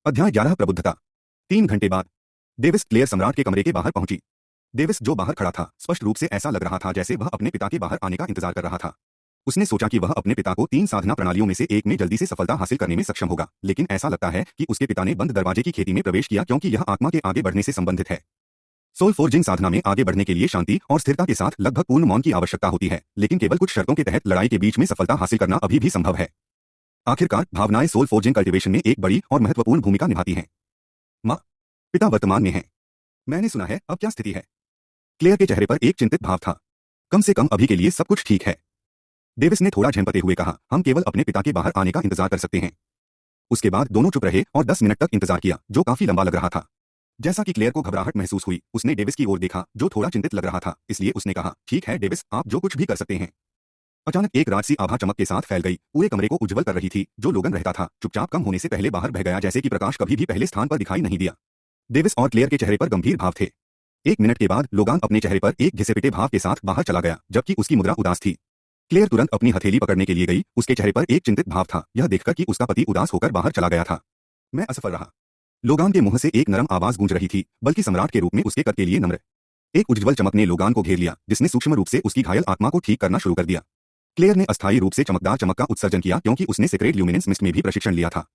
अध्याय 11 प्रबुद्धता। 3 घंटे बाद डेविस क्लेयर सम्राट के कमरे के बाहर पहुंची। डेविस जो बाहर खड़ा था, स्पष्ट रूप से ऐसा लग रहा था जैसे वह अपने पिता के बाहर आने का इंतजार कर रहा था। उसने सोचा कि वह अपने पिता को 3 साधना प्रणालियों में से एक में जल्दी से सफलता हासिल करने में सक्षम होगा, लेकिन ऐसा लगता है कि उसके पिता ने बंद दरवाजे की खेती में प्रवेश किया क्योंकि यह आत्मा के आगे बढ़ने से संबंधित है। सोल फोर्जिंग साधना में आगे बढ़ने के लिए शांति और स्थिरता के साथ लगभग पूर्ण मौन की आवश्यकता होती है, लेकिन केवल कुछ शर्तों के तहत लड़ाई के बीच में सफलता हासिल करना अभी भी संभव है। आखिरकार भावनाएं सोल फोर्जिंग कल्टीवेशन में एक बड़ी और महत्वपूर्ण भूमिका निभाती हैं। माँ, पिता वर्तमान में हैं। मैंने सुना है, अब क्या स्थिति है? क्लेयर के चेहरे पर एक चिंतित भाव था। कम से कम अभी के लिए सब कुछ ठीक है। डेविस ने थोड़ा झेंपते हुए कहा, हम केवल अपने पिता के बाहर आने का इंतजार कर सकते हैं। उसके बाद दोनों चुप रहे और 10 मिनट तक इंतजार किया, जो काफी लंबा लग रहा था। जैसा कि क्लेयर को घबराहट महसूस हुई, उसने डेविस की ओर देखा, जो थोड़ा चिंतित लग रहा था, इसलिए उसने कहा, ठीक है डेविस, आप जो कुछ भी कर सकते हैं। अचानक एक राजसी आभा चमक के साथ फैल गई, पूरे कमरे को उज्जवल कर रही थी। जो लोगन रहता था, चुपचाप कम होने से पहले बाहर बह गया, जैसे कि प्रकाश कभी भी पहले स्थान पर दिखाई नहीं दिया। डेविस और क्लेयर के चेहरे पर गंभीर भाव थे। 1 मिनट के बाद लोगान अपने चेहरे पर एक घिसे-पिटे भाव के साथ बाहर चला गया, जबकि उसकी मुद्रा उदास थी। क्लेयर तुरंत अपनी हथेली पकड़ने के लिए गई, उसके चेहरे पर एक चिंतित भाव था, यह देखकर कि उसका पति उदास होकर बाहर चला गया था। मैं असफल रहा। लोगान के मुंह से एक नरम आवाज गूंज रही थी, बल्कि सम्राट के रूप में उसके कद के लिए नम्र। एक उज्ज्वल चमक ने लोगान को घेर लिया, जिसने सूक्ष्म रूप से उसकी घायल आत्मा को ठीक करना शुरू कर दिया। क्लेयर ने अस्थायी रूप से चमकदार चमक का उत्सर्जन किया क्योंकि उसने सीक्रेट ल्यूमिनेंस मिस्ट में भी प्रशिक्षण लिया था।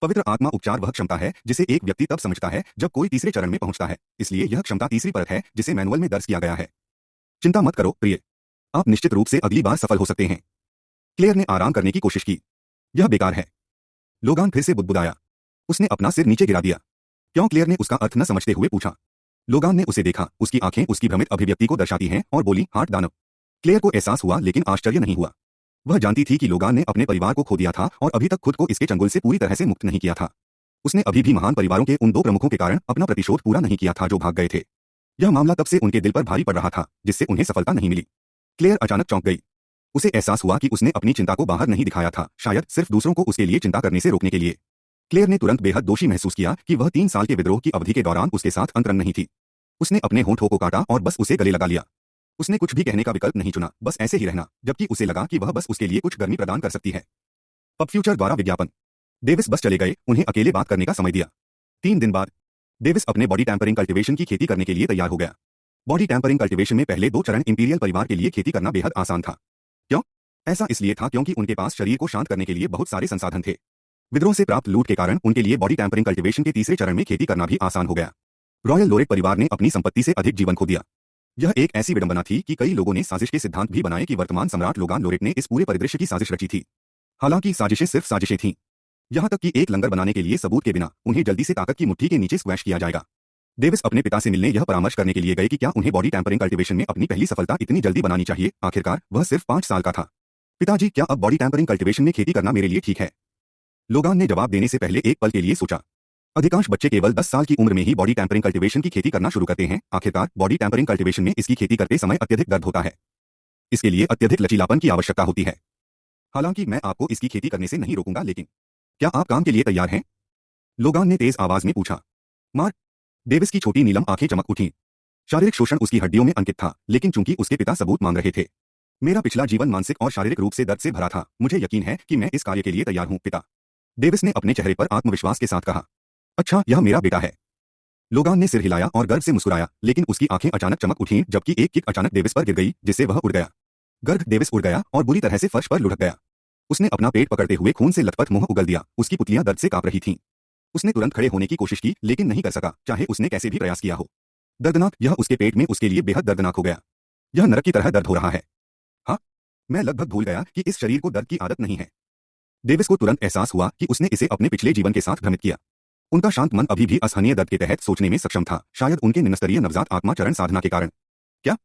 पवित्र आत्मा उपचार वह क्षमता है जिसे एक व्यक्ति तब समझता है जब कोई तीसरे चरण में पहुंचता है, इसलिए यह क्षमता तीसरी परत है जिसे मैनुअल में दर्ज किया गया है। चिंता मत करो प्रिय, आप निश्चित रूप से अगली बार सफल हो सकते हैं। क्लेयर ने आराम करने की कोशिश की। यह बेकार है। लोगान फिर से बुदबुदाया। उसने अपना सिर नीचे गिरा दिया। क्यों? क्लेयर ने उसका अर्थ न समझते हुए पूछा। लोगान ने उसे देखा, उसकी आंखें उसकी भ्रमित अभिव्यक्ति को दर्शाती हैं, और बोली, हार्ट दानव। क्लेयर को एहसास हुआ, लेकिन आश्चर्य नहीं हुआ। वह जानती थी कि लोगान ने अपने परिवार को खो दिया था और अभी तक खुद को इसके चंगुल से पूरी तरह से मुक्त नहीं किया था। उसने अभी भी महान परिवारों के उन 2 प्रमुखों के कारण अपना प्रतिशोध पूरा नहीं किया था जो भाग गए थे। यह मामला तब से उनके दिल पर भारी पड़ रहा था, जिससे उन्हें सफलता नहीं मिली। क्लेयर अचानक चौंक गई। उसे एहसास हुआ कि उसने अपनी चिंता को बाहर नहीं दिखाया था, शायद सिर्फ दूसरों को उसके लिए चिंता करने से रोकने के लिए। क्लेयर ने तुरंत बेहद दोषी महसूस किया कि वह 3 साल के विद्रोह की अवधि के दौरान उसके साथ अंतरंग नहीं थी। उसने अपने होठों को काटा और बस उसे गले लगा लिया। उसने कुछ भी कहने का विकल्प नहीं चुना, बस ऐसे ही रहना, जबकि उसे लगा कि वह बस उसके लिए कुछ गर्मी प्रदान कर सकती है। पब फ्यूचर द्वारा विज्ञापन। डेविस बस चले गए, उन्हें अकेले बात करने का समय दिया। 3 दिन बाद डेविस अपने बॉडी टैंपरिंग कल्टीवेशन की खेती करने के लिए तैयार हो गया। बॉडी टैंपरिंग कल्टीवेशन में पहले 2 चरण इंपीरियल परिवार के लिए खेती करना बेहद आसान था। क्यों? ऐसा इसलिए था क्योंकि उनके पास शरीर को शांत करने के लिए बहुत सारे संसाधन थे। विद्रोह से प्राप्त लूट के कारण उनके लिए बॉडी टैंपरिंग कल्टीवेशन के तीसरे चरण में खेती करना भी आसान हो गया। रॉयल लोरेट परिवार ने अपनी संपत्ति से अधिक जीवन खो दिया। यह एक ऐसी विडंबना थी कि कई लोगों ने साजिश के सिद्धांत भी बनाए कि वर्तमान सम्राट लोगान लोरेट ने इस पूरे परिदृश्य की साजिश रची थी। हालांकि साजिशें सिर्फ साजिशें थीं। यहां तक कि एक लंगर बनाने के लिए सबूत के बिना उन्हें जल्दी से ताकत की मुट्ठी के नीचे स्क्वैश किया जाएगा। डेविस अपने पिता से मिलने यह परामर्श करने के लिए गए कि क्या उन्हें बॉडी टैंपरिंग कल्टीवेशन में अपनी पहली सफलता इतनी जल्दी बनानी चाहिए। आखिरकार वह सिर्फ 5 साल का था। पिताजी, क्या अब बॉडी टैंपरिंग कल्टीवेशन में खेती करना मेरे लिए ठीक है? लोगान ने जवाब देने से पहले एक पल के लिए सोचा। अधिकांश बच्चे केवल 10 साल की उम्र में ही बॉडी टैंपरिंग कल्टीवेशन की खेती करना शुरू करते हैं। आखिरकार बॉडी टैंपरिंग कल्टीवेशन में इसकी खेती करते समय अत्यधिक दर्द होता है। इसके लिए अत्यधिक लचीलापन की आवश्यकता होती है। हालांकि मैं आपको इसकी खेती करने से नहीं रोकूंगा, लेकिन क्या आप काम के लिए तैयार हैं? लोगान ने तेज आवाज में पूछा। मार। डेविस की छोटी नीलम आंखें चमक उठीं। शारीरिक शोषण उसकी हड्डियों में अंकित था, लेकिन चूंकि उसके पिता सबूत मांग रहे थे। मेरा पिछला जीवन मानसिक और शारीरिक रूप से दर्द से भरा था। मुझे यकीन है कि मैं इस कार्य के लिए तैयार हूं पिता। डेविस ने अपने चेहरे पर आत्मविश्वास के साथ कहा। अच्छा, यह मेरा बेटा है। लोगान ने सिर हिलाया और गर्व से मुस्कुराया, लेकिन उसकी आंखें अचानक चमक उठीं, जबकि एक किक अचानक डेविस पर गिर गई, जिससे वह उड़ गया। गर्ग डेविस उड़ गया और बुरी तरह से फर्श पर लुढ़क गया। उसने अपना पेट पकड़ते हुए खून से लथपथ मुंह उगल दिया, उसकी पुतलियां दर्द से कांप रही थीं। उसने तुरंत खड़े होने की कोशिश की, लेकिन नहीं कर सका, चाहे उसने कैसे भी प्रयास किया हो। दर्दनाक, यह उसके पेट में उसके लिए बेहद दर्दनाक हो गया। यह नरक की तरह दर्द हो रहा है। हाँ, मैं लगभग भूल गया कि इस शरीर को दर्द की आदत नहीं है। डेविस को तुरंत एहसास हुआ कि उसने इसे अपने पिछले जीवन के साथ भ्रमित किया। उनका शांत मन अभी भी असहनीय दर्द के तहत सोचने में सक्षम था, शायद उनके निम्नस्तरीय नवजात आत्मा चरण साधना के कारण। क्या?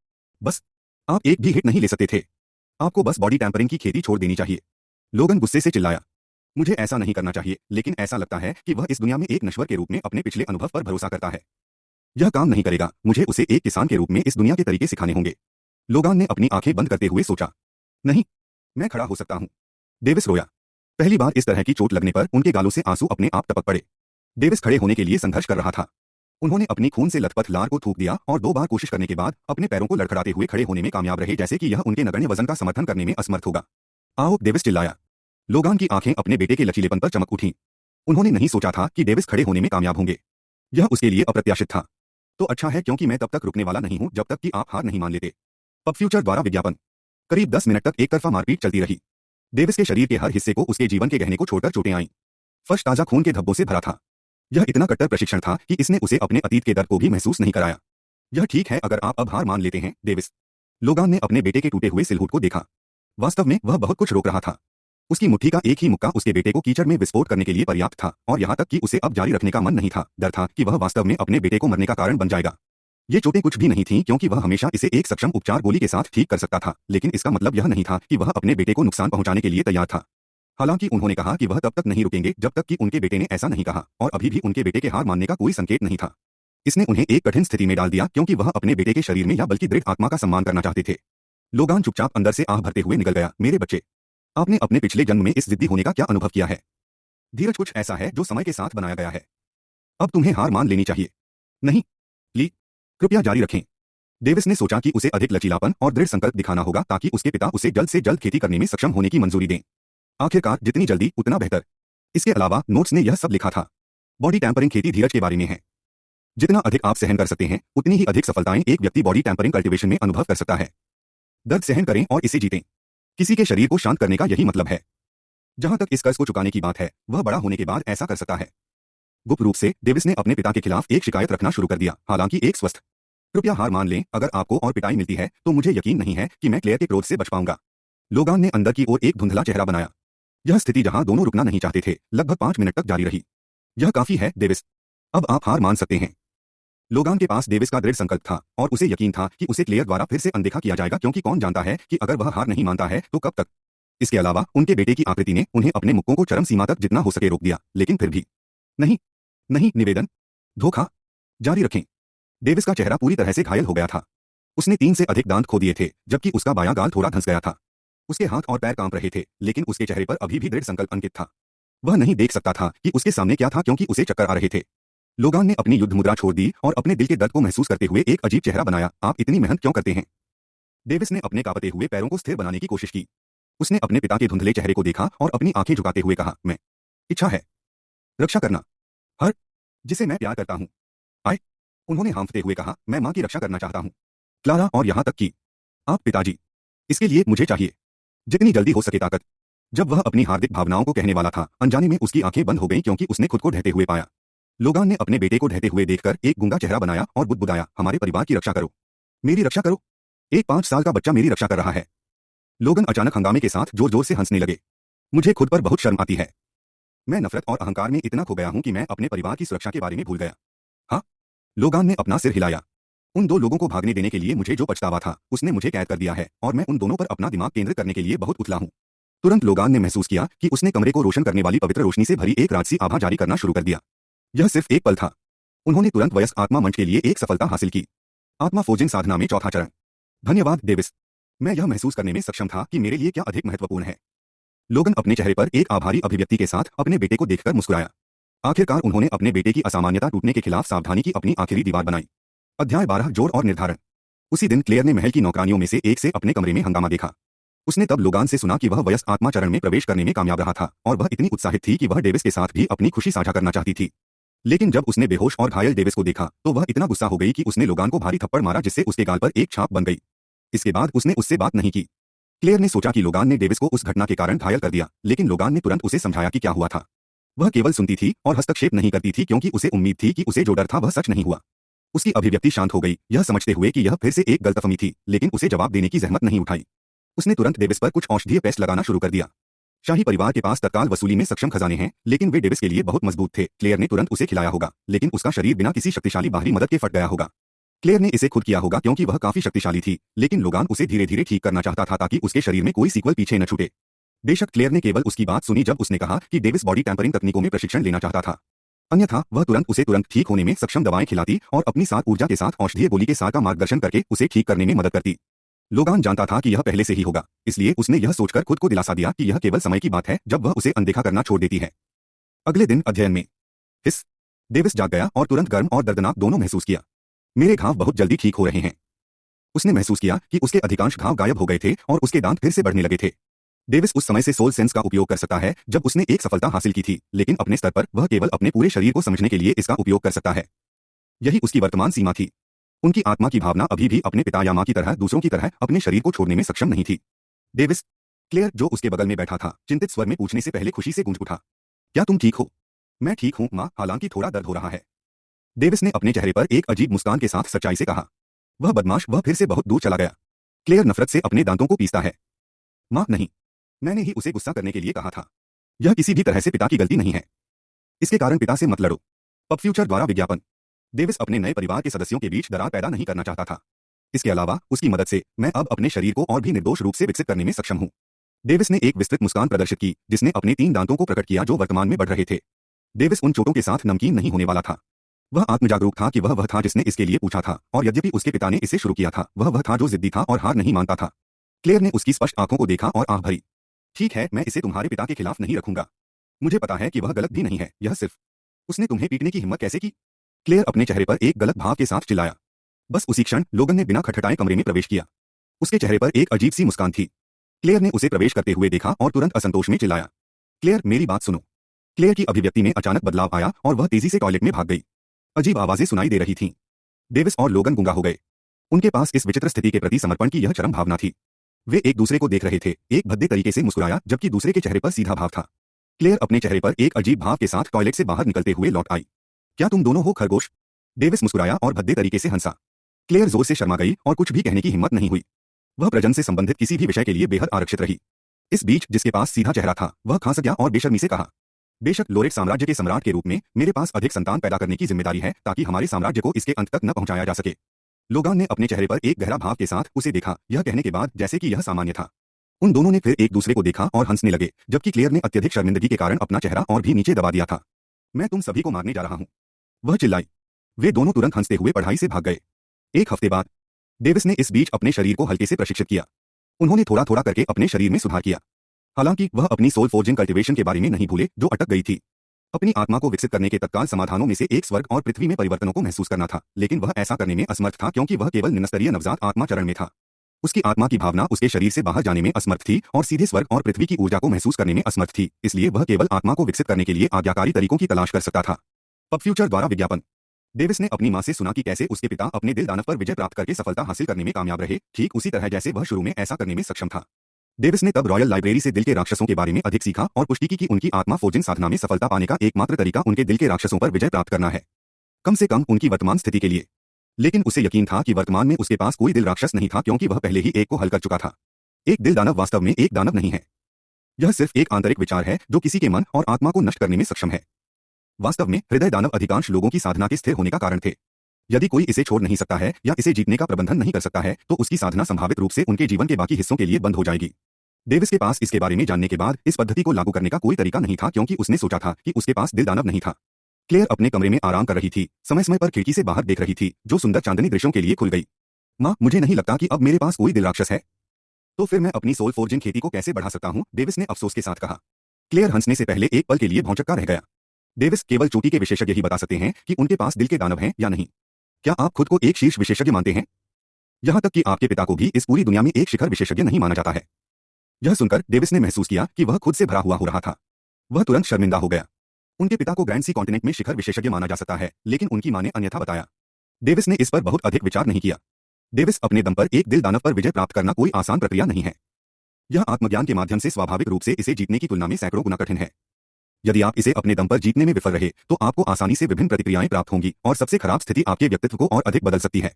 बस आप एक भी हिट नहीं ले सकते थे? आपको बस बॉडी टैंपरिंग की खेती छोड़ देनी चाहिए। लोगन गुस्से से चिल्लाया। मुझे ऐसा नहीं करना चाहिए, लेकिन ऐसा लगता है कि वह इस दुनिया में एक नश्वर के रूप में अपने पिछले अनुभव पर भरोसा करता है। यह काम नहीं करेगा, मुझे उसे एक किसान के रूप में इस दुनिया के तरीके सिखाने होंगे। लोगान ने अपनी आंखें बंद करते हुए सोचा। नहीं, मैं खड़ा हो सकता हूं। डेविस रोया। पहली बार इस तरह की चोट लगने पर उनके गालों से आंसू अपने आप टपक पड़े। डेविस खड़े होने के लिए संघर्ष कर रहा था। उन्होंने अपनी खून से लथपथ लार को थूक दिया और 2 बार कोशिश करने के बाद अपने पैरों को लड़खड़ाते हुए खड़े होने में कामयाब रहे, जैसे कि यह उनके नगण्य वजन का समर्थन करने में असमर्थ होगा। आओ, डेविस चिल्लाया। लोगान की आंखें अपने बेटे के लचीलेपन पर चमक उठीं। उन्होंने नहीं सोचा था कि डेविस खड़े होने में कामयाब होंगे। यह उसके लिए अप्रत्याशित था। तो अच्छा है, क्योंकि मैं तब तक रुकने वाला नहीं हूं जब तक कि आप हार नहीं मान लेते। पब फ्यूचर द्वारा विज्ञापन। करीब 10 मिनट तक एक तरफा मारपीट चलती रही। डेविस के शरीर के हर हिस्से को उसके जीवन के गहने को छोड़कर चोटें आईं। फर्श ताजा खून के धब्बों से भरा था। यह इतना कट्टर प्रशिक्षण था कि इसने उसे अपने अतीत के दर्द को भी महसूस नहीं कराया। यह ठीक है अगर आप अब हार मान लेते हैं, डेविस। लोगान ने अपने बेटे के टूटे हुए सिलहूट को देखा। वास्तव में वह बहुत कुछ रोक रहा था। उसकी मुट्ठी का एक ही मुक्का उसके बेटे को कीचड़ में विस्फोट करने के लिए पर्याप्त था, और यहाँ तक कि उसे अब जारी रखने का मन नहीं था। डर था कि वह वास्तव में अपने बेटे को मरने का कारण बन जाएगा। ये चोटें कुछ भी नहीं थीं, क्योंकि वह हमेशा इसे एक सक्षम उपचार गोली के साथ ठीक कर सकता था, लेकिन इसका मतलब यह नहीं था कि वह अपने बेटे को नुकसान पहुंचाने के लिए तैयार था। हालांकि उन्होंने कहा कि वह तब तक नहीं रुकेंगे जब तक कि उनके बेटे ने ऐसा नहीं कहा, और अभी भी उनके बेटे के हार मानने का कोई संकेत नहीं था। इसने उन्हें एक कठिन स्थिति में डाल दिया, क्योंकि वह अपने बेटे के शरीर में या बल्कि दृढ़ आत्मा का सम्मान करना चाहते थे। लोगान चुपचाप अंदर से आह भरते हुए निकल गया। मेरे बच्चे, आपने अपने पिछले जन्म में इस जिद्दी होने का क्या अनुभव किया है? धीरज कुछ ऐसा है जो समय के साथ बनाया गया है। अब तुम्हें हार मान लेनी चाहिए। नहीं, ली, कृपया जारी रखें। डेविस ने सोचा कि उसे अधिक लचीलापन और दृढ़ संकल्प दिखाना होगा ताकि उसके पिता उसे जल्द से जल्द खेती करने में सक्षम होने की मंजूरी दें। आखिरकार जितनी जल्दी उतना बेहतर। इसके अलावा नोट्स ने यह सब लिखा था। बॉडी टैंपरिंग खेती धीरज के बारे में है। जितना अधिक आप सहन कर सकते हैं, उतनी ही अधिक सफलताएं एक व्यक्ति बॉडी टैंपरिंग कल्टीवेशन में अनुभव कर सकता है। दर्द सहन करें और इसे जीतें। किसी के शरीर को शांत करने का यही मतलब है। जहां तक इस कर्ज को चुकाने की बात है, वह बड़ा होने के बाद ऐसा कर सकता है। गुप्त रूप से डेविस ने अपने पिता के खिलाफ एक शिकायत रखना शुरू कर दिया, हालांकि एक स्वस्थ। कृपया हार मान लें, अगर आपको और पिटाई मिलती है तो मुझे यकीन नहीं है कि मैं क्लेयर के क्रोध से बच पाऊंगा। लोगान ने अंदर की ओर एक धुंधला चेहरा बनाया। यह स्थिति जहां दोनों रुकना नहीं चाहते थे, लगभग 5 मिनट तक जारी रही। यह काफी है, डेविस। अब आप हार मान सकते हैं। लोगान के पास डेविस का दृढ़ संकल्प था, और उसे यकीन था कि उसे क्लेयर द्वारा फिर से अनदेखा किया जाएगा, क्योंकि कौन जानता है कि अगर वह हार नहीं मानता है तो कब तक। इसके अलावा उनके बेटे की आकृति ने उन्हें अपने मुक्कों को चरम सीमा तक जितना हो सके रोक दिया, लेकिन फिर भी नहीं, नहीं, निवेदन, धोखा, जारी रखें। डेविस का चेहरा पूरी तरह से घायल हो गया था। उसने 3 से अधिक दांत खो दिए थे, जबकि उसका बायां गाल थोड़ा धंस गया था। उसके हाथ और पैर कांप रहे थे, लेकिन उसके चेहरे पर अभी भी दृढ़ संकल्प अंकित था। वह नहीं देख सकता था कि उसके सामने क्या था, क्योंकि उसे चक्कर आ रहे थे। लोगान ने अपनी युद्ध मुद्रा छोड़ दी और अपने दिल के दर्द को महसूस करते हुए एक अजीब चेहरा बनाया। आप इतनी मेहनत क्यों करते हैं? डेविस ने अपने कांपते हुए पैरों को स्थिर बनाने की कोशिश की। उसने अपने पिता के धुंधले चेहरे को देखा और अपनी आंखें झुकाते हुए कहा, मैं इच्छा है रक्षा करना, हर जिसे मैं प्यार करता हूं। आए, उन्होंने हांफते हुए कहा, मैं मां की रक्षा करना चाहता हूं, क्लारा, और यहां तक कि आप पिताजी। इसके लिए मुझे चाहिए जितनी जल्दी हो सके ताकत। जब वह अपनी हार्दिक भावनाओं को कहने वाला था, अनजाने में उसकी आंखें बंद हो गईं, क्योंकि उसने खुद को ढहते हुए पाया। लोगान ने अपने बेटे को ढहते हुए देखकर एक गूंगा चेहरा बनाया और बुदबुदाया, हमारे परिवार की रक्षा करो, मेरी रक्षा करो। एक 5 साल का बच्चा मेरी रक्षा कर रहा है। लोगन अचानक हंगामे के साथ जोर जोर से हंसने लगे। मुझे खुद पर बहुत शर्म आती है। मैं नफरत और अहंकार में इतना खो गया हूं कि मैं अपने परिवार की सुरक्षा के बारे में भूल गया। हाँ, लोगान ने अपना सिर हिलाया। उन 2 लोगों को भागने देने के लिए मुझे जो पछतावा था, उसने मुझे कैद कर दिया है, और मैं उन दोनों पर अपना दिमाग केंद्रित करने के लिए बहुत उथला हूं। तुरंत लोगान ने महसूस किया कि उसने कमरे को रोशन करने वाली पवित्र रोशनी से भरी एक राजसी आभा जारी करना शुरू कर दिया। यह सिर्फ एक पल था। उन्होंने तुरंत वयस्क आत्मा मंच के लिए एक सफलता हासिल की। आत्मा फोजिंग साधना में चौथा चरण। धन्यवाद डेविस। मैं यह महसूस करने में सक्षम था कि मेरे लिए क्या अधिक महत्वपूर्ण है। लोगन अपने चेहरे पर एक आभारी अभिव्यक्ति के साथ अपने बेटे को देखकर मुस्कुराया। आखिरकार उन्होंने अपने बेटे की असामान्यता टूटने के खिलाफ सावधानी की अपनी आखिरी दीवार बनाई। अध्याय 12 जोड़ और निर्धारण। उसी दिन क्लेयर ने महल की नौकरानियों में से एक से अपने कमरे में हंगामा देखा। उसने तब लोगान से सुना कि वह वयस्क आत्मा चरण में प्रवेश करने में कामयाब रहा था, और वह इतनी उत्साहित थी कि वह डेविस के साथ भी अपनी खुशी साझा करना चाहती थी। लेकिन जब उसने बेहोश और घायल डेविस को देखा, तो वह इतना गुस्सा हो गई कि उसने लोगान को भारी थप्पड़ मारा, जिससे उसके गाल पर एक छाप बन गई। इसके बाद उसने उससे बात नहीं की। क्लेयर ने सोचा कि लोगान ने डेविस को उस घटना के कारण घायल कर दिया, लेकिन लोगान ने तुरंत उसे समझाया कि क्या हुआ था। वह केवल सुनती थी और हस्तक्षेप नहीं करती थी, क्योंकि उसे उम्मीद थी कि उसे जो डर था वह सच नहीं हुआ। उसकी अभिव्यक्ति शांत हो गई, यह समझते हुए कि यह फिर से एक गलतफहमी थी, लेकिन उसे जवाब देने की जहमत नहीं उठाई। उसने तुरंत डेविस पर कुछ औषधीय पेस्ट लगाना शुरू कर दिया। शाही परिवार के पास तत्काल वसूली में सक्षम खजाने हैं, लेकिन वे डेविस के लिए बहुत मजबूत थे। क्लेयर ने तुरंत उसे खिलाया होगा, लेकिन उसका शरीर बिना किसी शक्तिशाली बाहरी मदद के फट गया होगा। क्लेयर ने इसे खुद किया होगा, क्योंकि वह काफी शक्तिशाली थी, लेकिन लोगान उसे धीरे धीरे ठीक करना चाहता था ताकि उसके शरीर में कोई सीक्वल पीछे न छूटे। बेशक क्लेयर ने केवल उसकी बात सुनी जब उसने कहा कि डेविस बॉडी टैंपरिंग तकनीकों में प्रशिक्षण लेना चाहता था। अन्यथा वह तुरंत ठीक होने में सक्षम दवाएं खिलाती और अपनी साथ ऊर्जा के साथ औषधीय गोली के साथ का मार्गदर्शन करके उसे ठीक करने में मदद करती। लोगान जानता था कि यह पहले से ही होगा, इसलिए उसने यह सोचकर खुद को दिलासा दिया कि यह केवल समय की बात है जब वह उसे अनदेखा करना छोड़ देती है। अगले दिन अध्ययन में हिस डेविस जाग गया और तुरंत गर्म और दर्दनाक दोनों महसूस किया। मेरे घाव बहुत जल्दी ठीक हो रहे हैं। उसने महसूस किया कि उसके अधिकांश घाव गायब हो गए थे और उसके दांत फिर से बढ़ने लगे थे। डेविस उस समय से सोल सेंस का उपयोग कर सकता है जब उसने एक सफलता हासिल की थी, लेकिन अपने स्तर पर वह केवल अपने पूरे शरीर को समझने के लिए इसका उपयोग कर सकता है। यही उसकी वर्तमान सीमा थी। उनकी आत्मा की भावना अभी भी अपने पिता या मां की तरह दूसरों की तरह अपने शरीर को छोड़ने में सक्षम नहीं थी। डेविस, क्लेयर जो उसके बगल में बैठा था, चिंतित स्वर में पूछने से पहले खुशी से गूंज उठा। क्या तुम ठीक हो? मैं ठीक हूं मां, हालांकि थोड़ा दर्द हो रहा है। डेविस ने अपने चेहरे पर एक अजीब मुस्कान के साथ सच्चाई से कहा। वह बदमाश, वह फिर से बहुत दूर चला गया। क्लेयर नफरत से अपने दांतों को पीसता है। मां नहीं, मैंने ही उसे गुस्सा करने के लिए कहा था। यह किसी भी तरह से पिता की गलती नहीं है। इसके कारण पिता से मत लड़ो। पब फ्यूचर द्वारा विज्ञापन। डेविस अपने नए परिवार के सदस्यों के बीच दरार पैदा नहीं करना चाहता था। इसके अलावा उसकी मदद से मैं अब अपने शरीर को और भी निर्दोष रूप से विकसित करने में सक्षम हूं। डेविस ने एक विस्तृत मुस्कान प्रदर्शित की जिसने अपने 3 दांतों को प्रकट किया जो वर्तमान में बढ़ रहे थे। डेविस उन चोटों के साथ नमकीन नहीं होने वाला था। वह आत्मजागरूक था कि वह था जिसने इसके लिए पूछा था, और यद्यपि उसके पिता ने इसे शुरू किया था, वह था जो जिद्दी था और हार नहीं मानता था। क्लेयर ने उसकी स्पष्ट आंखों को देखा और आह भरी। ठीक है, मैं इसे तुम्हारे पिता के खिलाफ नहीं रखूंगा। मुझे पता है कि वह गलत भी नहीं है, यह सिर्फ उसने तुम्हें पीटने की हिम्मत कैसे की? क्लेयर अपने चेहरे पर एक गलत भाव के साथ चिल्लाया। बस उसी क्षण लोगन ने बिना खटखटाए कमरे में प्रवेश किया। उसके चेहरे पर एक अजीब सी मुस्कान थी। क्लेयर ने उसे प्रवेश करते हुए देखा और तुरंत असंतोष में चिल्लाया। क्लेयर, मेरी बात सुनो। क्लेयर की अभिव्यक्ति में अचानक बदलाव आया और वह तेजी से टॉयलेट में भाग गई। अजीब आवाजें सुनाई दे रही थीं। डेविस और लोगन गुंगा हो गए। उनके पास इस विचित्र स्थिति के प्रति समर्पण की यह चरम भावना थी। वे एक दूसरे को देख रहे थे, एक भद्दे तरीके से मुस्कुराया जबकि दूसरे के चेहरे पर सीधा भाव था। क्लेयर अपने चेहरे पर एक अजीब भाव के साथ टॉयलेट से बाहर निकलते हुए लौट आई। क्या तुम दोनों हो खरगोश? डेविस मुस्कुराया और भद्दे तरीके से हंसा। क्लेयर जोर से शर्मा गई और कुछ भी कहने की हिम्मत नहीं हुई। वह प्रजनन से संबंधित किसी भी विषय के लिए बेहद आरक्षित रही। इस बीच जिसके पास सीधा चेहरा था, वह खांस गया और बेशर्मी से कहा, बेशक लोरेट साम्राज्य के सम्राट के रूप में मेरे पास अधिक संतान पैदा करने की जिम्मेदारी है ताकि हमारे साम्राज्य को इसके अंत तक न पहुंचाया जा सके। लोगान ने अपने चेहरे पर एक गहरा भाव के साथ उसे देखा, यह कहने के बाद जैसे कि यह सामान्य था। उन दोनों ने फिर एक दूसरे को देखा और हंसने लगे, जबकि क्लेयर ने अत्यधिक शर्मिंदगी के कारण अपना चेहरा और भी नीचे दबा दिया था। मैं तुम सभी को मारने जा रहा हूं, वह चिल्लाई। वे दोनों तुरंत हंसते हुए पढ़ाई से भाग गए। एक हफ्ते बाद डेविस ने इस बीच अपने शरीर को हल्के से प्रशिक्षित किया। उन्होंने थोड़ा थोड़ा करके अपने शरीर में सुधार किया। हालांकि वह अपनी सोल फोर्जिंग कल्टीवेशन के बारे में नहीं भूले जो अटक गई थी। अपनी आत्मा को विकसित करने के तत्काल समाधानों में से एक स्वर्ग और पृथ्वी में परिवर्तनों को महसूस करना था, लेकिन वह ऐसा करने में असमर्थ था क्योंकि वह केवल निम्नस्तरीय नवजात आत्मा चरण में था। उसकी आत्मा की भावना उसके शरीर से बाहर जाने में असमर्थ थी और सीधे स्वर्ग और पृथ्वी की ऊर्जा को महसूस करने में असमर्थ थी, इसलिए वह केवल आत्मा को विकसित करने के लिए आज्ञाकारी तरीकों की तलाश कर सकता था। पब फ्यूचर द्वारा विज्ञापन। डेविस ने अपनी मां से सुना कि कैसे उसके पिता अपने दिल दानव पर विजय प्राप्त करके सफलता हासिल करने में कामयाब रहे, ठीक उसी तरह जैसे वह शुरू में ऐसा करने में सक्षम था। डेविस ने तब रॉयल लाइब्रेरी से दिल के राक्षसों के बारे में अधिक सीखा और पुष्टि की कि उनकी आत्मा फोर्जिंग साधना में सफलता पाने का एकमात्र तरीका उनके दिल के राक्षसों पर विजय प्राप्त करना है, कम से कम उनकी वर्तमान स्थिति के लिए। लेकिन उसे यकीन था कि वर्तमान में उसके पास कोई दिल राक्षस नहीं था क्योंकि वह पहले ही एक को हल कर चुका था। एक दिल दानव वास्तव में एक दानव नहीं है। यह सिर्फ एक आंतरिक विचार है जो किसी के मन और आत्मा को नष्ट करने में सक्षम है। वास्तव में हृदय दानव अधिकांश लोगों की साधना के स्थिर होने का कारण थे। यदि कोई इसे छोड़ नहीं सकता है या इसे जीतने का प्रबंधन नहीं कर सकता है तो उसकी साधना संभावित रूप से उनके जीवन के बाकी हिस्सों के लिए बंद हो जाएगी। डेविस के पास इसके बारे में जानने के बाद इस पद्धति को लागू करने का कोई तरीका नहीं था क्योंकि उसने सोचा था कि उसके पास दिल दानव नहीं था। क्लेयर अपने कमरे में आराम कर रही थी, समय समय पर खिड़की से बाहर देख रही थी जो सुंदर चांदनी दृश्यों के लिए खुल गई। मां, मुझे नहीं लगता कि अब मेरे पास कोई दिल राक्षस है। तो फिर मैं अपनी सोल फोर्जिंग खेती को कैसे बढ़ा सकता हूं? डेविस ने अफसोस के साथ कहा। क्लेयर हंसने से पहले एक पल के लिए भौंचक्का रह गया। डेविस, केवल चोटी के विशेषज्ञ ही बता सकते हैं कि उनके पास दिल के दानव हैं या नहीं। क्या आप खुद को एक शीर्ष विशेषज्ञ मानते हैं? यहां तक कि आपके पिता को भी इस पूरी दुनिया में एक शिखर विशेषज्ञ नहीं माना जाता है। यह सुनकर डेविस ने महसूस किया कि वह खुद से भरा हुआ हो रहा था। वह तुरंत शर्मिंदा हो गया। उनके पिता को ग्रैंड सी कॉन्टिनेंट में शिखर विशेषज्ञ माना जा सकता है, लेकिन उनकी मां ने अन्यथा बताया। डेविस ने इस पर बहुत अधिक विचार नहीं किया। डेविस, अपने दम पर एक दिल दानव पर विजय प्राप्त करना कोई आसान प्रक्रिया नहीं है। यह आत्मज्ञान के माध्यम से स्वाभाविक रूप से इसे जीतने की तुलना में सैकड़ों गुना कठिन है। यदि आप इसे अपने दम पर जीतने में विफल रहे तो आपको आसानी से विभिन्न प्रतिक्रियाएं प्राप्त होंगी और सबसे खराब स्थिति आपके व्यक्तित्व को और अधिक बदल सकती है।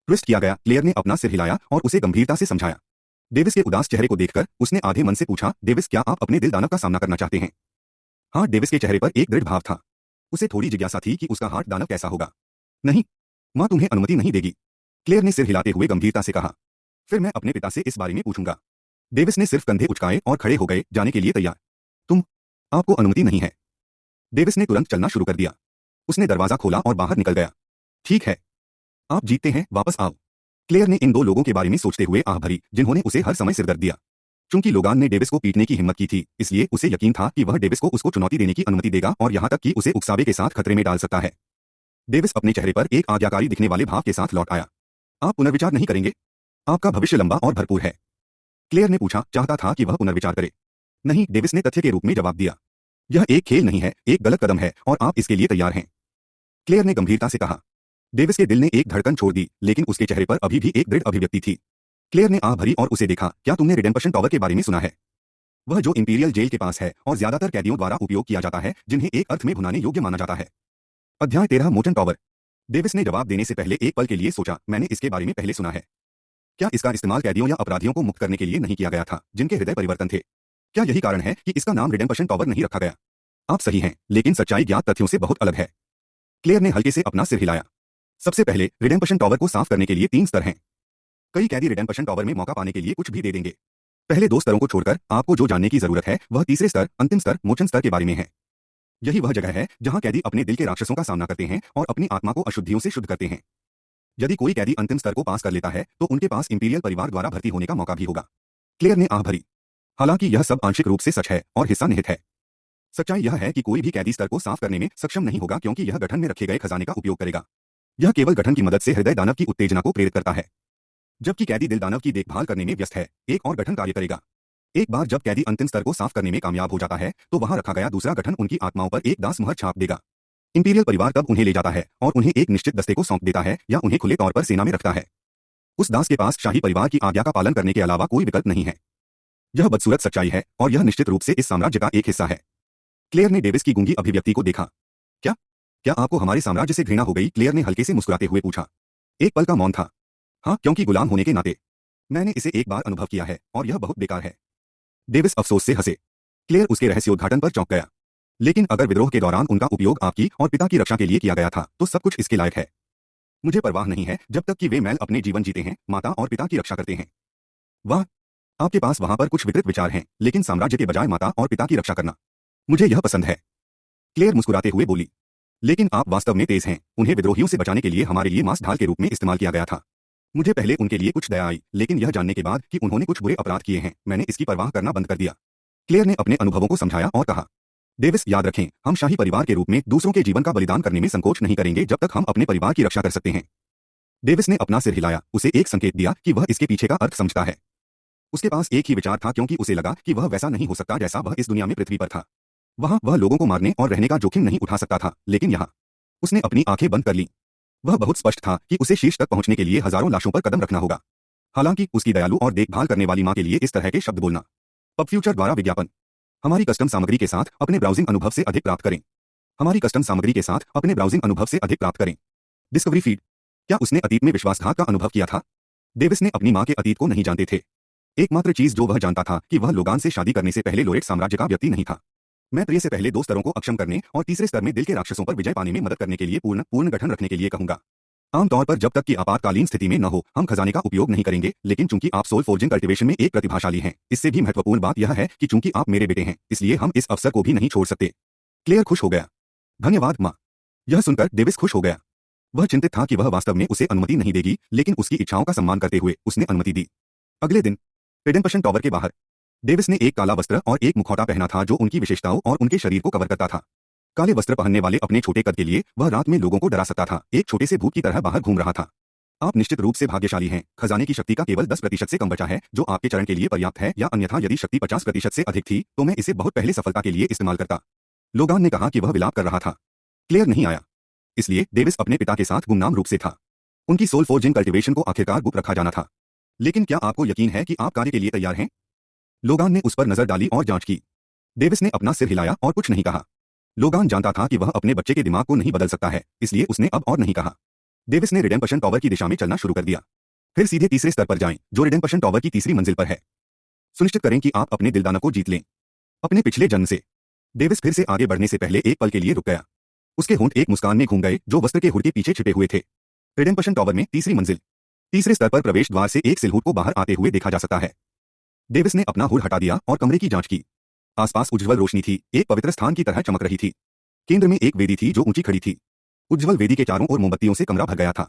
ट्विस्ट किया गया। क्लेयर ने अपना सिर हिलाया और उसे गंभीरता से समझाया। डेविस के उदास चेहरे को देखकर उसने आधे मन से पूछा, डेविस, क्या आप अपने दिल दानव का सामना करना चाहते हैं? हाँ, डेविस के चेहरे पर एक दृढ़ भाव था। उसे थोड़ी जिज्ञासा थी कि उसका हार्ट दानव कैसा होगा। नहीं, मां तुम्हें अनुमति नहीं देगी, क्लेयर ने सिर हिलाते हुए गंभीरता से कहा। फिर मैं अपने पिता से इस बारे में पूछूंगा। डेविस ने सिर्फ कंधे उचकाए और खड़े हो गए, जाने के लिए तैयार। आपको अनुमति नहीं है। डेविस ने तुरंत चलना शुरू कर दिया। उसने दरवाजा खोला और बाहर निकल गया। ठीक है, आप जीतते हैं, वापस आओ। क्लेयर ने इन दो लोगों के बारे में सोचते हुए आह भरी जिन्होंने उसे हर समय सिरदर्द दिया। चूंकि लोगान ने डेविस को पीटने की हिम्मत की थी, इसलिए उसे यकीन था कि वह डेविस को उसको चुनौती देने की अनुमति देगा और यहां तक कि उसे उकसावे के साथ खतरे में डाल सकता है। डेविस अपने चेहरे पर एक आज्ञाकारी दिखने वाले भाव के साथ लौट आया। आप पुनर्विचार नहीं करेंगे? आपका भविष्य लंबा और भरपूर है। क्लेयर ने पूछा, चाहता था कि वह पुनर्विचार करे। नहीं, डेविस ने तथ्य के रूप में जवाब दिया। यह एक खेल नहीं है, एक गलत कदम है और आप इसके लिए तैयार हैं। क्लेयर ने गंभीरता से कहा। डेविस के दिल ने एक धड़कन छोड़ दी, लेकिन उसके चेहरे पर अभी भी एक दृढ़ अभिव्यक्ति थी। क्लेयर ने आह भरी और उसे देखा। क्या तुमने रिडेम्पशन टॉवर के बारे में सुना है? वह जो इंपीरियल जेल के पास है और ज्यादातर कैदियों द्वारा उपयोग किया जाता है, जिन्हें एक अर्थ में भुनाने योग्य माना जाता है। अध्याय 13 मोचन टॉवर। डेविस ने जवाब देने से पहले एक पल के लिए सोचा, मैंने इसके बारे में पहले सुना है। क्या इसका इस्तेमाल कैदियों या अपराधियों को मुक्त करने के लिए नहीं किया गया था, जिनके हृदय परिवर्तन थे? क्या यही कारण है कि इसका नाम रिडेम्पशन टॉवर नहीं रखा गया? आप सही हैं, लेकिन सच्चाई ज्ञात तथ्यों से बहुत अलग है। क्लेयर ने हल्के से अपना सिर हिलाया। सबसे पहले, रिडेम्पशन टॉवर को साफ करने के लिए 3 स्तर हैं। कई कैदी रिडेम्पशन टॉवर में मौका पाने के लिए कुछ भी दे देंगे। पहले 2 स्तरों को छोड़कर आपको जो जानने की जरूरत है वह तीसरे स्तर, अंतिम स्तर, मोचन स्तर के बारे में है। यही वह जगह है जहां कैदी अपने दिल के राक्षसों का सामना करते हैं और अपनी आत्मा को अशुद्धियों से शुद्ध करते हैं। यदि कोई कैदी अंतिम स्तर को पास कर लेता है तो उनके पास इंपीरियल परिवार द्वारा भर्ती होने का मौका भी होगा। क्लेयर ने आह भरी। हालांकि यह सब आंशिक रूप से सच है और हिस्सा निहित है। सच्चाई यह है कि कोई भी कैदी स्तर को साफ करने में सक्षम नहीं होगा, क्योंकि यह गठन में रखे गए खजाने का उपयोग करेगा। यह केवल गठन की मदद से हृदय दानव की उत्तेजना को प्रेरित करता है। जबकि कैदी दिल दानव की देखभाल करने में व्यस्त है, एक और गठन कार्य करेगा। एक बार जब कैदी अंतिम स्तर को साफ करने में कामयाब हो जाता है तो वहां रखा गया दूसरा गठन उनकी आत्माओं पर एक दास मुहर छाप देगा। इंपीरियल परिवार तब उन्हें ले जाता है और उन्हें एक निश्चित दस्ते को सौंप देता है या उन्हें खुले तौर पर सेना में रखता है। उस दास के पास शाही परिवार की आज्ञा का पालन करने के अलावा कोई विकल्प नहीं है। यह बदसूरत सच्चाई है और यह निश्चित रूप से इस साम्राज्य का एक हिस्सा है। क्लेयर ने डेविस की गूंगी अभिव्यक्ति को देखा। क्या क्या आपको हमारे साम्राज्य से घृणा हो गई? क्लेयर ने हल्के से मुस्कुराते हुए पूछा। एक पल का मौन था। हाँ, क्योंकि गुलाम होने के नाते मैंने इसे एक बार अनुभव किया है और यह बहुत बेकार है। डेविस अफसोस से हंसे। क्लेयर उसके रहस्योद्घाटन पर चौंक गया। लेकिन अगर विद्रोह के दौरान उनका उपयोग आपकी और पिता की रक्षा के लिए किया गया था तो सब कुछ इसके लायक है। मुझे परवाह नहीं है जब तक कि वे मैल अपने जीवन जीते हैं, माता और पिता की रक्षा करते हैं। वाह, आपके पास वहां पर कुछ विकृत विचार हैं, लेकिन साम्राज्य के बजाय माता और पिता की रक्षा करना, मुझे यह पसंद है। क्लेयर मुस्कुराते हुए बोली। लेकिन आप वास्तव में तेज हैं। उन्हें विद्रोहियों से बचाने के लिए हमारे लिए मांस ढाल के रूप में इस्तेमाल किया गया था। मुझे पहले उनके लिए कुछ दया आई, लेकिन यह जानने के बाद कि उन्होंने कुछ बुरे अपराध किए हैं, मैंने इसकी परवाह करना बंद कर दिया। क्लेयर ने अपने अनुभवों को समझाया और कहा, डेविस, याद रखें, हम शाही परिवार के रूप में दूसरों के जीवन का बलिदान करने में संकोच नहीं करेंगे जब तक हम अपने परिवार की रक्षा कर सकते हैं। डेविस ने अपना सिर हिलाया, उसे एक संकेत दिया कि वह इसके पीछे का अर्थ समझता है। उसके पास एक ही विचार था, क्योंकि उसे लगा कि वह वैसा नहीं हो सकता जैसा वह इस दुनिया में पृथ्वी पर था। वहां वह लोगों को मारने और रहने का जोखिम नहीं उठा सकता था, लेकिन यहाँ उसने अपनी आंखें बंद कर लीं। वह बहुत स्पष्ट था कि उसे शीर्ष तक पहुंचने के लिए हजारों लाशों पर कदम रखना होगा। हालांकि उसकी दयालु और देखभाल करने वाली मां के लिए इस तरह के शब्द बोलना। पब फ्यूचर द्वारा विज्ञापन। हमारी कस्टम सामग्री के साथ अपने ब्राउजिंग अनुभव से अधिक प्राप्त करें। हमारी कस्टम सामग्री के साथ अपने ब्राउजिंग अनुभव से अधिक प्राप्त करें। Discovery feed. क्या उसने अतीत में विश्वासघात का अनुभव किया था? डेविस ने अपनी मां के अतीत को नहीं जानते थे। एकमात्र चीज जो वह जानता था कि वह लोगान से शादी करने से पहले लोरेट साम्राज्य का व्यक्ति नहीं था। मैं प्रिय से पहले 2 स्तरों को अक्षम करने और तीसरे स्तर में दिल के राक्षसों पर विजय पाने में मदद करने के लिए पूर्ण गठन रखने के लिए कहूंगा। आमतौर पर जब तक कि आपातकालीन स्थिति में न हो, हम खजाने का उपयोग नहीं करेंगे, लेकिन चूंकि आप सोल फोर्जिंग कल्टीवेशन में एक प्रतिभाशाली हैं, इससे भी महत्वपूर्ण बात यह है कि चूंकि आप मेरे बेटे हैं, इसलिए हम इस अवसर को भी नहीं छोड़ सकते। क्लेयर खुश हो गया। धन्यवाद मां। यह सुनकर डेविस खुश हो गया। वह चिंतित था कि वह वास्तव में उसे अनुमति नहीं देगी, लेकिन उसकी इच्छाओं का सम्मान करते हुए उसने अनुमति दी। अगले दिन रिडेम्पशन टॉवर के बाहर डेविस ने एक काला वस्त्र और एक मुखौटा पहना था जो उनकी विशेषताओं और उनके शरीर को कवर करता था। काले वस्त्र पहनने वाले अपने छोटे कद के लिए वह रात में लोगों को डरा सकता था, एक छोटे से भूत की तरह बाहर घूम रहा था। आप निश्चित रूप से भाग्यशाली हैं। खजाने की शक्ति का केवल 10% से कम बचा है, जो आपके चरण के लिए पर्याप्त है, या अन्यथा यदि शक्ति 50% से अधिक थी तो मैं इसे बहुत पहले सफलता के लिए इस्तेमाल करता। लोगान ने कहा कि वह विलाप कर रहा था। क्लेयर नहीं आया, इसलिए डेविस अपने पिता के साथ गुमनाम रूप से था। उनकी सोल फोर्जिंग कल्टीवेशन को आखिरकार गुप्त रखा जाना था। लेकिन क्या आपको यकीन है कि आप कार्य के लिए तैयार हैं? लोगान ने उस पर नजर डाली और जांच की। डेविस ने अपना सिर हिलाया और कुछ नहीं कहा। लोगान जानता था कि वह अपने बच्चे के दिमाग को नहीं बदल सकता है, इसलिए उसने अब और नहीं कहा। डेविस ने रिडेम्पशन टॉवर की दिशा में चलना शुरू कर दिया। फिर सीधे तीसरे स्तर पर जाएं, जो रिडेम्पशन टॉवर की तीसरी मंजिल पर है। सुनिश्चित करें कि आप अपने दिलदानव को जीत लें, अपने पिछले जन्म से। डेविस फिर से आगे बढ़ने से पहले एक पल के लिए रुक गया। उसके होंठ एक मुस्कान में घूम गए जो वस्त्र के हुड के पीछे छिपे हुए थे। रिडेम्पशन टॉवर में तीसरी मंजिल। तीसरे स्तर पर प्रवेश द्वार से एक सिलहूट को बाहर आते हुए देखा जा सकता है। डेविस ने अपना हुड हटा दिया और कमरे की जांच की। आसपास उज्ज्वल रोशनी थी, एक पवित्र स्थान की तरह चमक रही थी। केंद्र में एक वेदी थी जो ऊंची खड़ी थी। उज्ज्वल वेदी के चारों ओर मोमबत्तियों से कमरा भर गया था।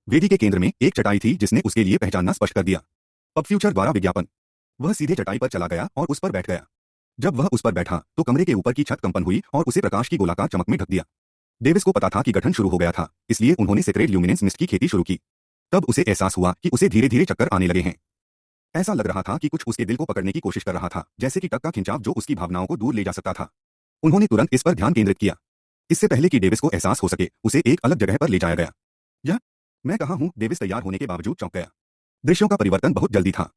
वेदी के केंद्र में एक चटाई थी जिसने उसके लिए पहचानना स्पष्ट कर दिया। पब फ्यूचर द्वारा विज्ञापन। वह सीधे चटाई पर चला गया और उस पर बैठ गया। जब वह उस पर बैठा तो कमरे के ऊपर की छत कंपन हुई और उसे प्रकाश की गोलाकार चमक में ढक दिया। डेविस को पता था कि गठन शुरू हो गया था, इसलिए उन्होंने सेक्रेट ल्यूमिनेंस मिस्ट की खेती शुरू की। तब उसे एहसास हुआ कि उसे धीरे धीरे चक्कर आने लगे हैं। ऐसा लग रहा था कि कुछ उसके दिल को पकड़ने की कोशिश कर रहा था, जैसे कि टक का खिंचाव जो उसकी भावनाओं को दूर ले जा सकता था। उन्होंने तुरंत इस पर ध्यान केंद्रित किया। इससे पहले कि डेविस को एहसास हो सके, उसे एक अलग जगह पर ले जाया गया। यह मैं कहाँ हूँ? डेविस तैयार होने के बावजूद चौंक गया। दृश्यों का परिवर्तन बहुत जल्दी था।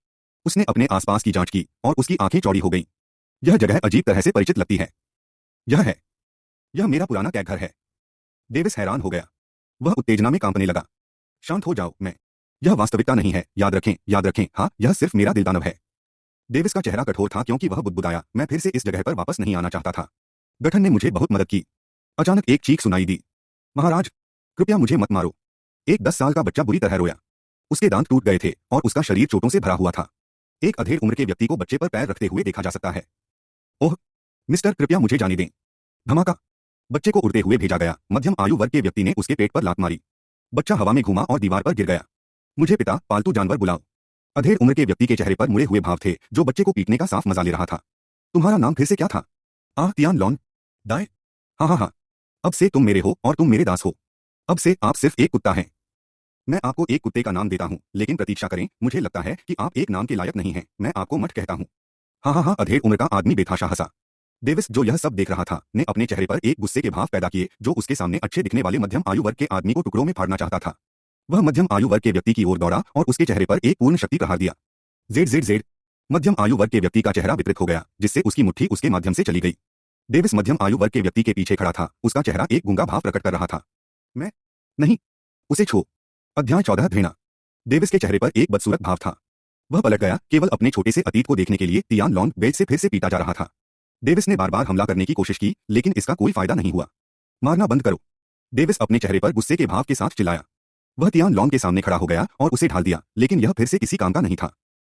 उसने अपने आसपास की जांच की और उसकी आंखें चौड़ी हो गईं। यह जगह अजीब तरह से परिचित लगती है। यह है यह मेरा पुराना कैग घर है। डेविस हैरान हो गया। वह उत्तेजना में कांपने लगा। शांत हो जाओ, मैं यह वास्तविकता नहीं है, याद रखें, हाँ, यह सिर्फ मेरा दिलदानव है। डेविस का चेहरा कठोर था क्योंकि वह बुदबुदाया, मैं फिर से इस जगह पर वापस नहीं आना चाहता था। गठन ने मुझे बहुत मदद की। अचानक एक चीख सुनाई दी। महाराज, कृपया मुझे मत मारो। एक 10 साल का बच्चा बुरी तरह रोया। उसके दांत टूट गए थे और उसका शरीर चोटों से भरा हुआ था। एक अधेड़ उम्र के व्यक्ति को बच्चे पर पैर रखते हुए देखा जा सकता है। ओह मिस्टर, कृपया मुझे जाने दें। धमाका। बच्चे को उड़ते हुए भेजा गया। मध्यम आयु वर्ग के व्यक्ति ने उसके पेट पर लात मारी। बच्चा हवा में घूमा और दीवार पर गिर गया। मुझे पिता, पालतू जानवर बुलाओ। अधेड़ उम्र के व्यक्ति के चेहरे पर मुड़े हुए भाव थे, जो बच्चे को पीटने का साफ मजा ले रहा था। तुम्हारा नाम फिर से क्या था? Tian lawn. दाए। हाँ हाँ हाँ। अब से तुम मेरे हो और तुम मेरे दास हो। अब से आप सिर्फ एक कुत्ता हैं। मैं आपको एक कुत्ते का नाम देता हूँ, लेकिन प्रतीक्षा करें, मुझे लगता है कि आप एक नाम के लायक नहीं हैं, मैं आपको मठ कहता हूँ। हाँ हाँ हाँ। अधेड़ उम्र का आदमी बेतहाशा हंसा। डेविस, जो यह सब देख रहा था, ने अपने चेहरे पर एक गुस्से के भाव पैदा किए, जो उसके सामने अच्छे दिखने वाले मध्यम आयु वर्ग के आदमी को टुकड़ों में फाड़ना चाहता था। वह मध्यम आयु वर्ग के व्यक्ति की ओर दौड़ा और उसके चेहरे पर एक पूर्ण शक्ति प्रहार दिया। Z Z Z. मध्यम आयु वर्ग के व्यक्ति का चेहरा विकृत हो गया, जिससे उसकी मुट्ठी उसके माध्यम से चली गई। डेविस मध्यम आयु वर्ग के व्यक्ति के पीछे खड़ा था, उसका चेहरा एक गूंगा भाव प्रकट कर रहा था। मैं नहीं, उसे छो। अध्याय 14 घृणा। डेविस के चेहरे पर एक बदसूरत भाव था। वह पलट गया, केवल अपने छोटे से अतीत को देखने के लिए। तियान लॉन्ग बेड से फिर से पीटा जा रहा था। डेविस ने बार बार हमला करने की कोशिश की, लेकिन इसका कोई फायदा नहीं हुआ। मारना बंद करो। डेविस अपने चेहरे पर गुस्से के भाव के साथ चिल्लाया। वह तियान लॉन्ग के सामने खड़ा हो गया और उसे ढाल दिया, लेकिन यह फिर से किसी काम का नहीं था।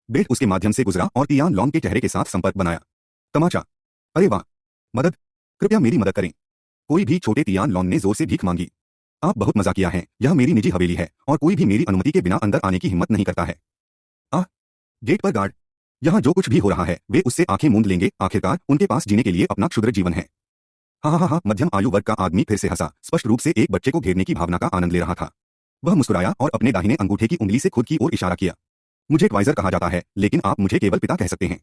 बेट उसके माध्यम से गुजरा और तियान लॉन्ग के चेहरे के साथ संपर्क बनाया। तमाचा। अरे वाह। मदद, कृपया मेरी मदद करें। कोई भी छोटे तियान लॉन्ग ने जोर से भीख मांगी। आप बहुत मजा किया है, यह मेरी निजी हवेली है और कोई भी मेरी अनुमति के बिना अंदर आने की हिम्मत नहीं करता है। गेट पर गार्ड। यहाँ जो कुछ भी हो रहा है, वे उससे आंखें मूंद लेंगे, आखिरकार उनके पास जीने के लिए अपना क्षुद्र जीवन है। हाँ हाँ हाँ। मध्यम आयु वर्ग का आदमी फिर से हंसा, स्पष्ट रूप से एक बच्चे को घेरने की भावना का आनंद ले रहा था। वह मुस्कुराया और अपने दाहिने अंगूठे की उंगली से खुद की ओर इशारा किया। मुझे ट्वाइजर कहा जाता है, लेकिन आप मुझे केवल पिता कह सकते हैं।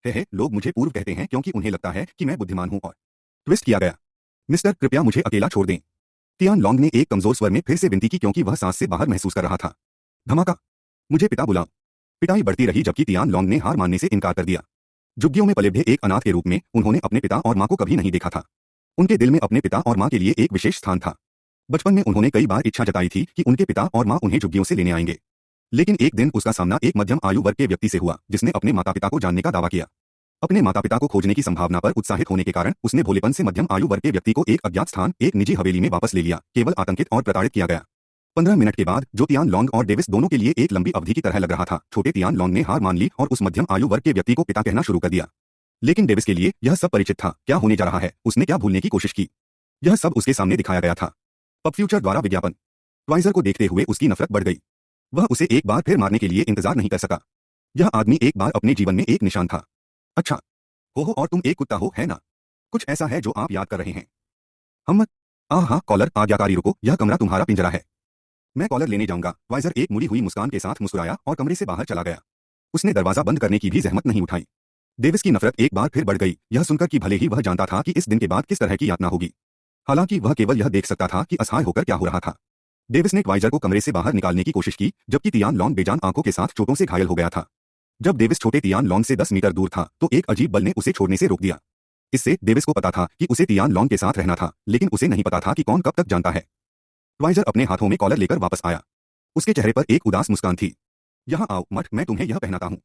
हे, लोग मुझे पूर्व कहते हैं क्योंकि उन्हें लगता है कि मैं बुद्धिमान हूँ। और ट्विस्ट किया गया। मिस्टर, कृपया मुझे अकेला छोड़ दें। तियान लॉन्ग ने एक कमजोर स्वर में फिर से विनती की क्योंकि वह सांस से बाहर महसूस कर रहा था। धमाका। मुझे पिता बुलाओ। पिटाई बढ़ती रही जबकि तियान लॉन्ग ने हार मानने से इनकार कर दिया। झुग्गियों में पले बढ़े एक अनाथ के रूप में उन्होंने अपने पिता और माँ को कभी नहीं देखा था। उनके दिल में अपने पिता और माँ के लिए एक विशेष स्थान था। बचपन में उन्होंने कई बार इच्छा जताई थी कि उनके पिता और माँ उन्हें झुग्गियों से लेने आएंगे। लेकिन एक दिन उसका सामना एक मध्यम आयु वर्ग के व्यक्ति से हुआ, जिसने अपने माता पिता को जानने का दावा किया। अपने माता पिता को खोजने की संभावना पर उत्साहित होने के कारण उसने भोलेपन से मध्यम आयु वर्ग के व्यक्ति को एक अज्ञात स्थान, एक निजी हवेली में वापस ले लिया। केवल आतंकित और प्रताड़ित किया गया। 15 मिनट के बाद, जो तियान लॉन्ग और डेविस दोनों के लिए एक लंबी अवधि की तरह लग रहा था, छोटे तियान लॉन्ग ने हार मान ली और उस मध्यम आयु वर्ग के व्यक्ति को पिता कहना शुरू कर दिया। लेकिन डेविस के लिए यह सब परिचित था। क्या होने जा रहा है? उसने क्या भूलने की कोशिश की? यह सब उसके सामने दिखाया गया था। पब फ्यूचर द्वारा विज्ञापन। ट्वाइजर को देखते हुए उसकी नफरत बढ़ गई। वह उसे एक बार फिर मारने के लिए इंतजार नहीं कर सका। यह आदमी एक बार अपने जीवन में एक निशान था। अच्छा हो, और तुम एक कुत्ता हो, है ना? कुछ ऐसा है जो आप याद कर रहे हैं। हम हाँ, कॉलर, आज्ञाकारी रुको, यह कमरा तुम्हारा पिंजरा है। मैं कॉलर लेने जाऊंगा। ट्वाइजर एक मुड़ी हुई मुस्कान के साथ मुस्कुराया और कमरे से बाहर चला गया। उसने दरवाजा बंद करने की भी जहमत नहीं उठाई। डेविस की नफरत एक बार फिर बढ़ गई, यह सुनकर कि भले ही वह जानता था कि इस दिन के बाद किस तरह की यातना होगी। हालांकि वह केवल यह देख सकता था कि असहाय होकर क्या हो रहा था। डेविस ने ट्वाइजर को कमरे से बाहर निकालने की कोशिश की, जबकि तियान लॉन्ग बेजान आंखों के साथ चोटों से घायल हो गया था। जब डेविस छोटे तियान लॉन्ग से 10 मीटर दूर था, तो एक अजीब बल ने उसे छोड़ने से रोक दिया। इससे डेविस को पता था कि उसे तियान लॉन्ग के साथ रहना था, लेकिन उसे नहीं पता था कि कौन कब तक जानता है। ट्वाइजर अपने हाथों में कॉलर लेकर वापस आया। उसके चेहरे पर एक उदास मुस्कान थी। यहाँ आओ मठ, मैं तुम्हें यह पहनाता हूँ।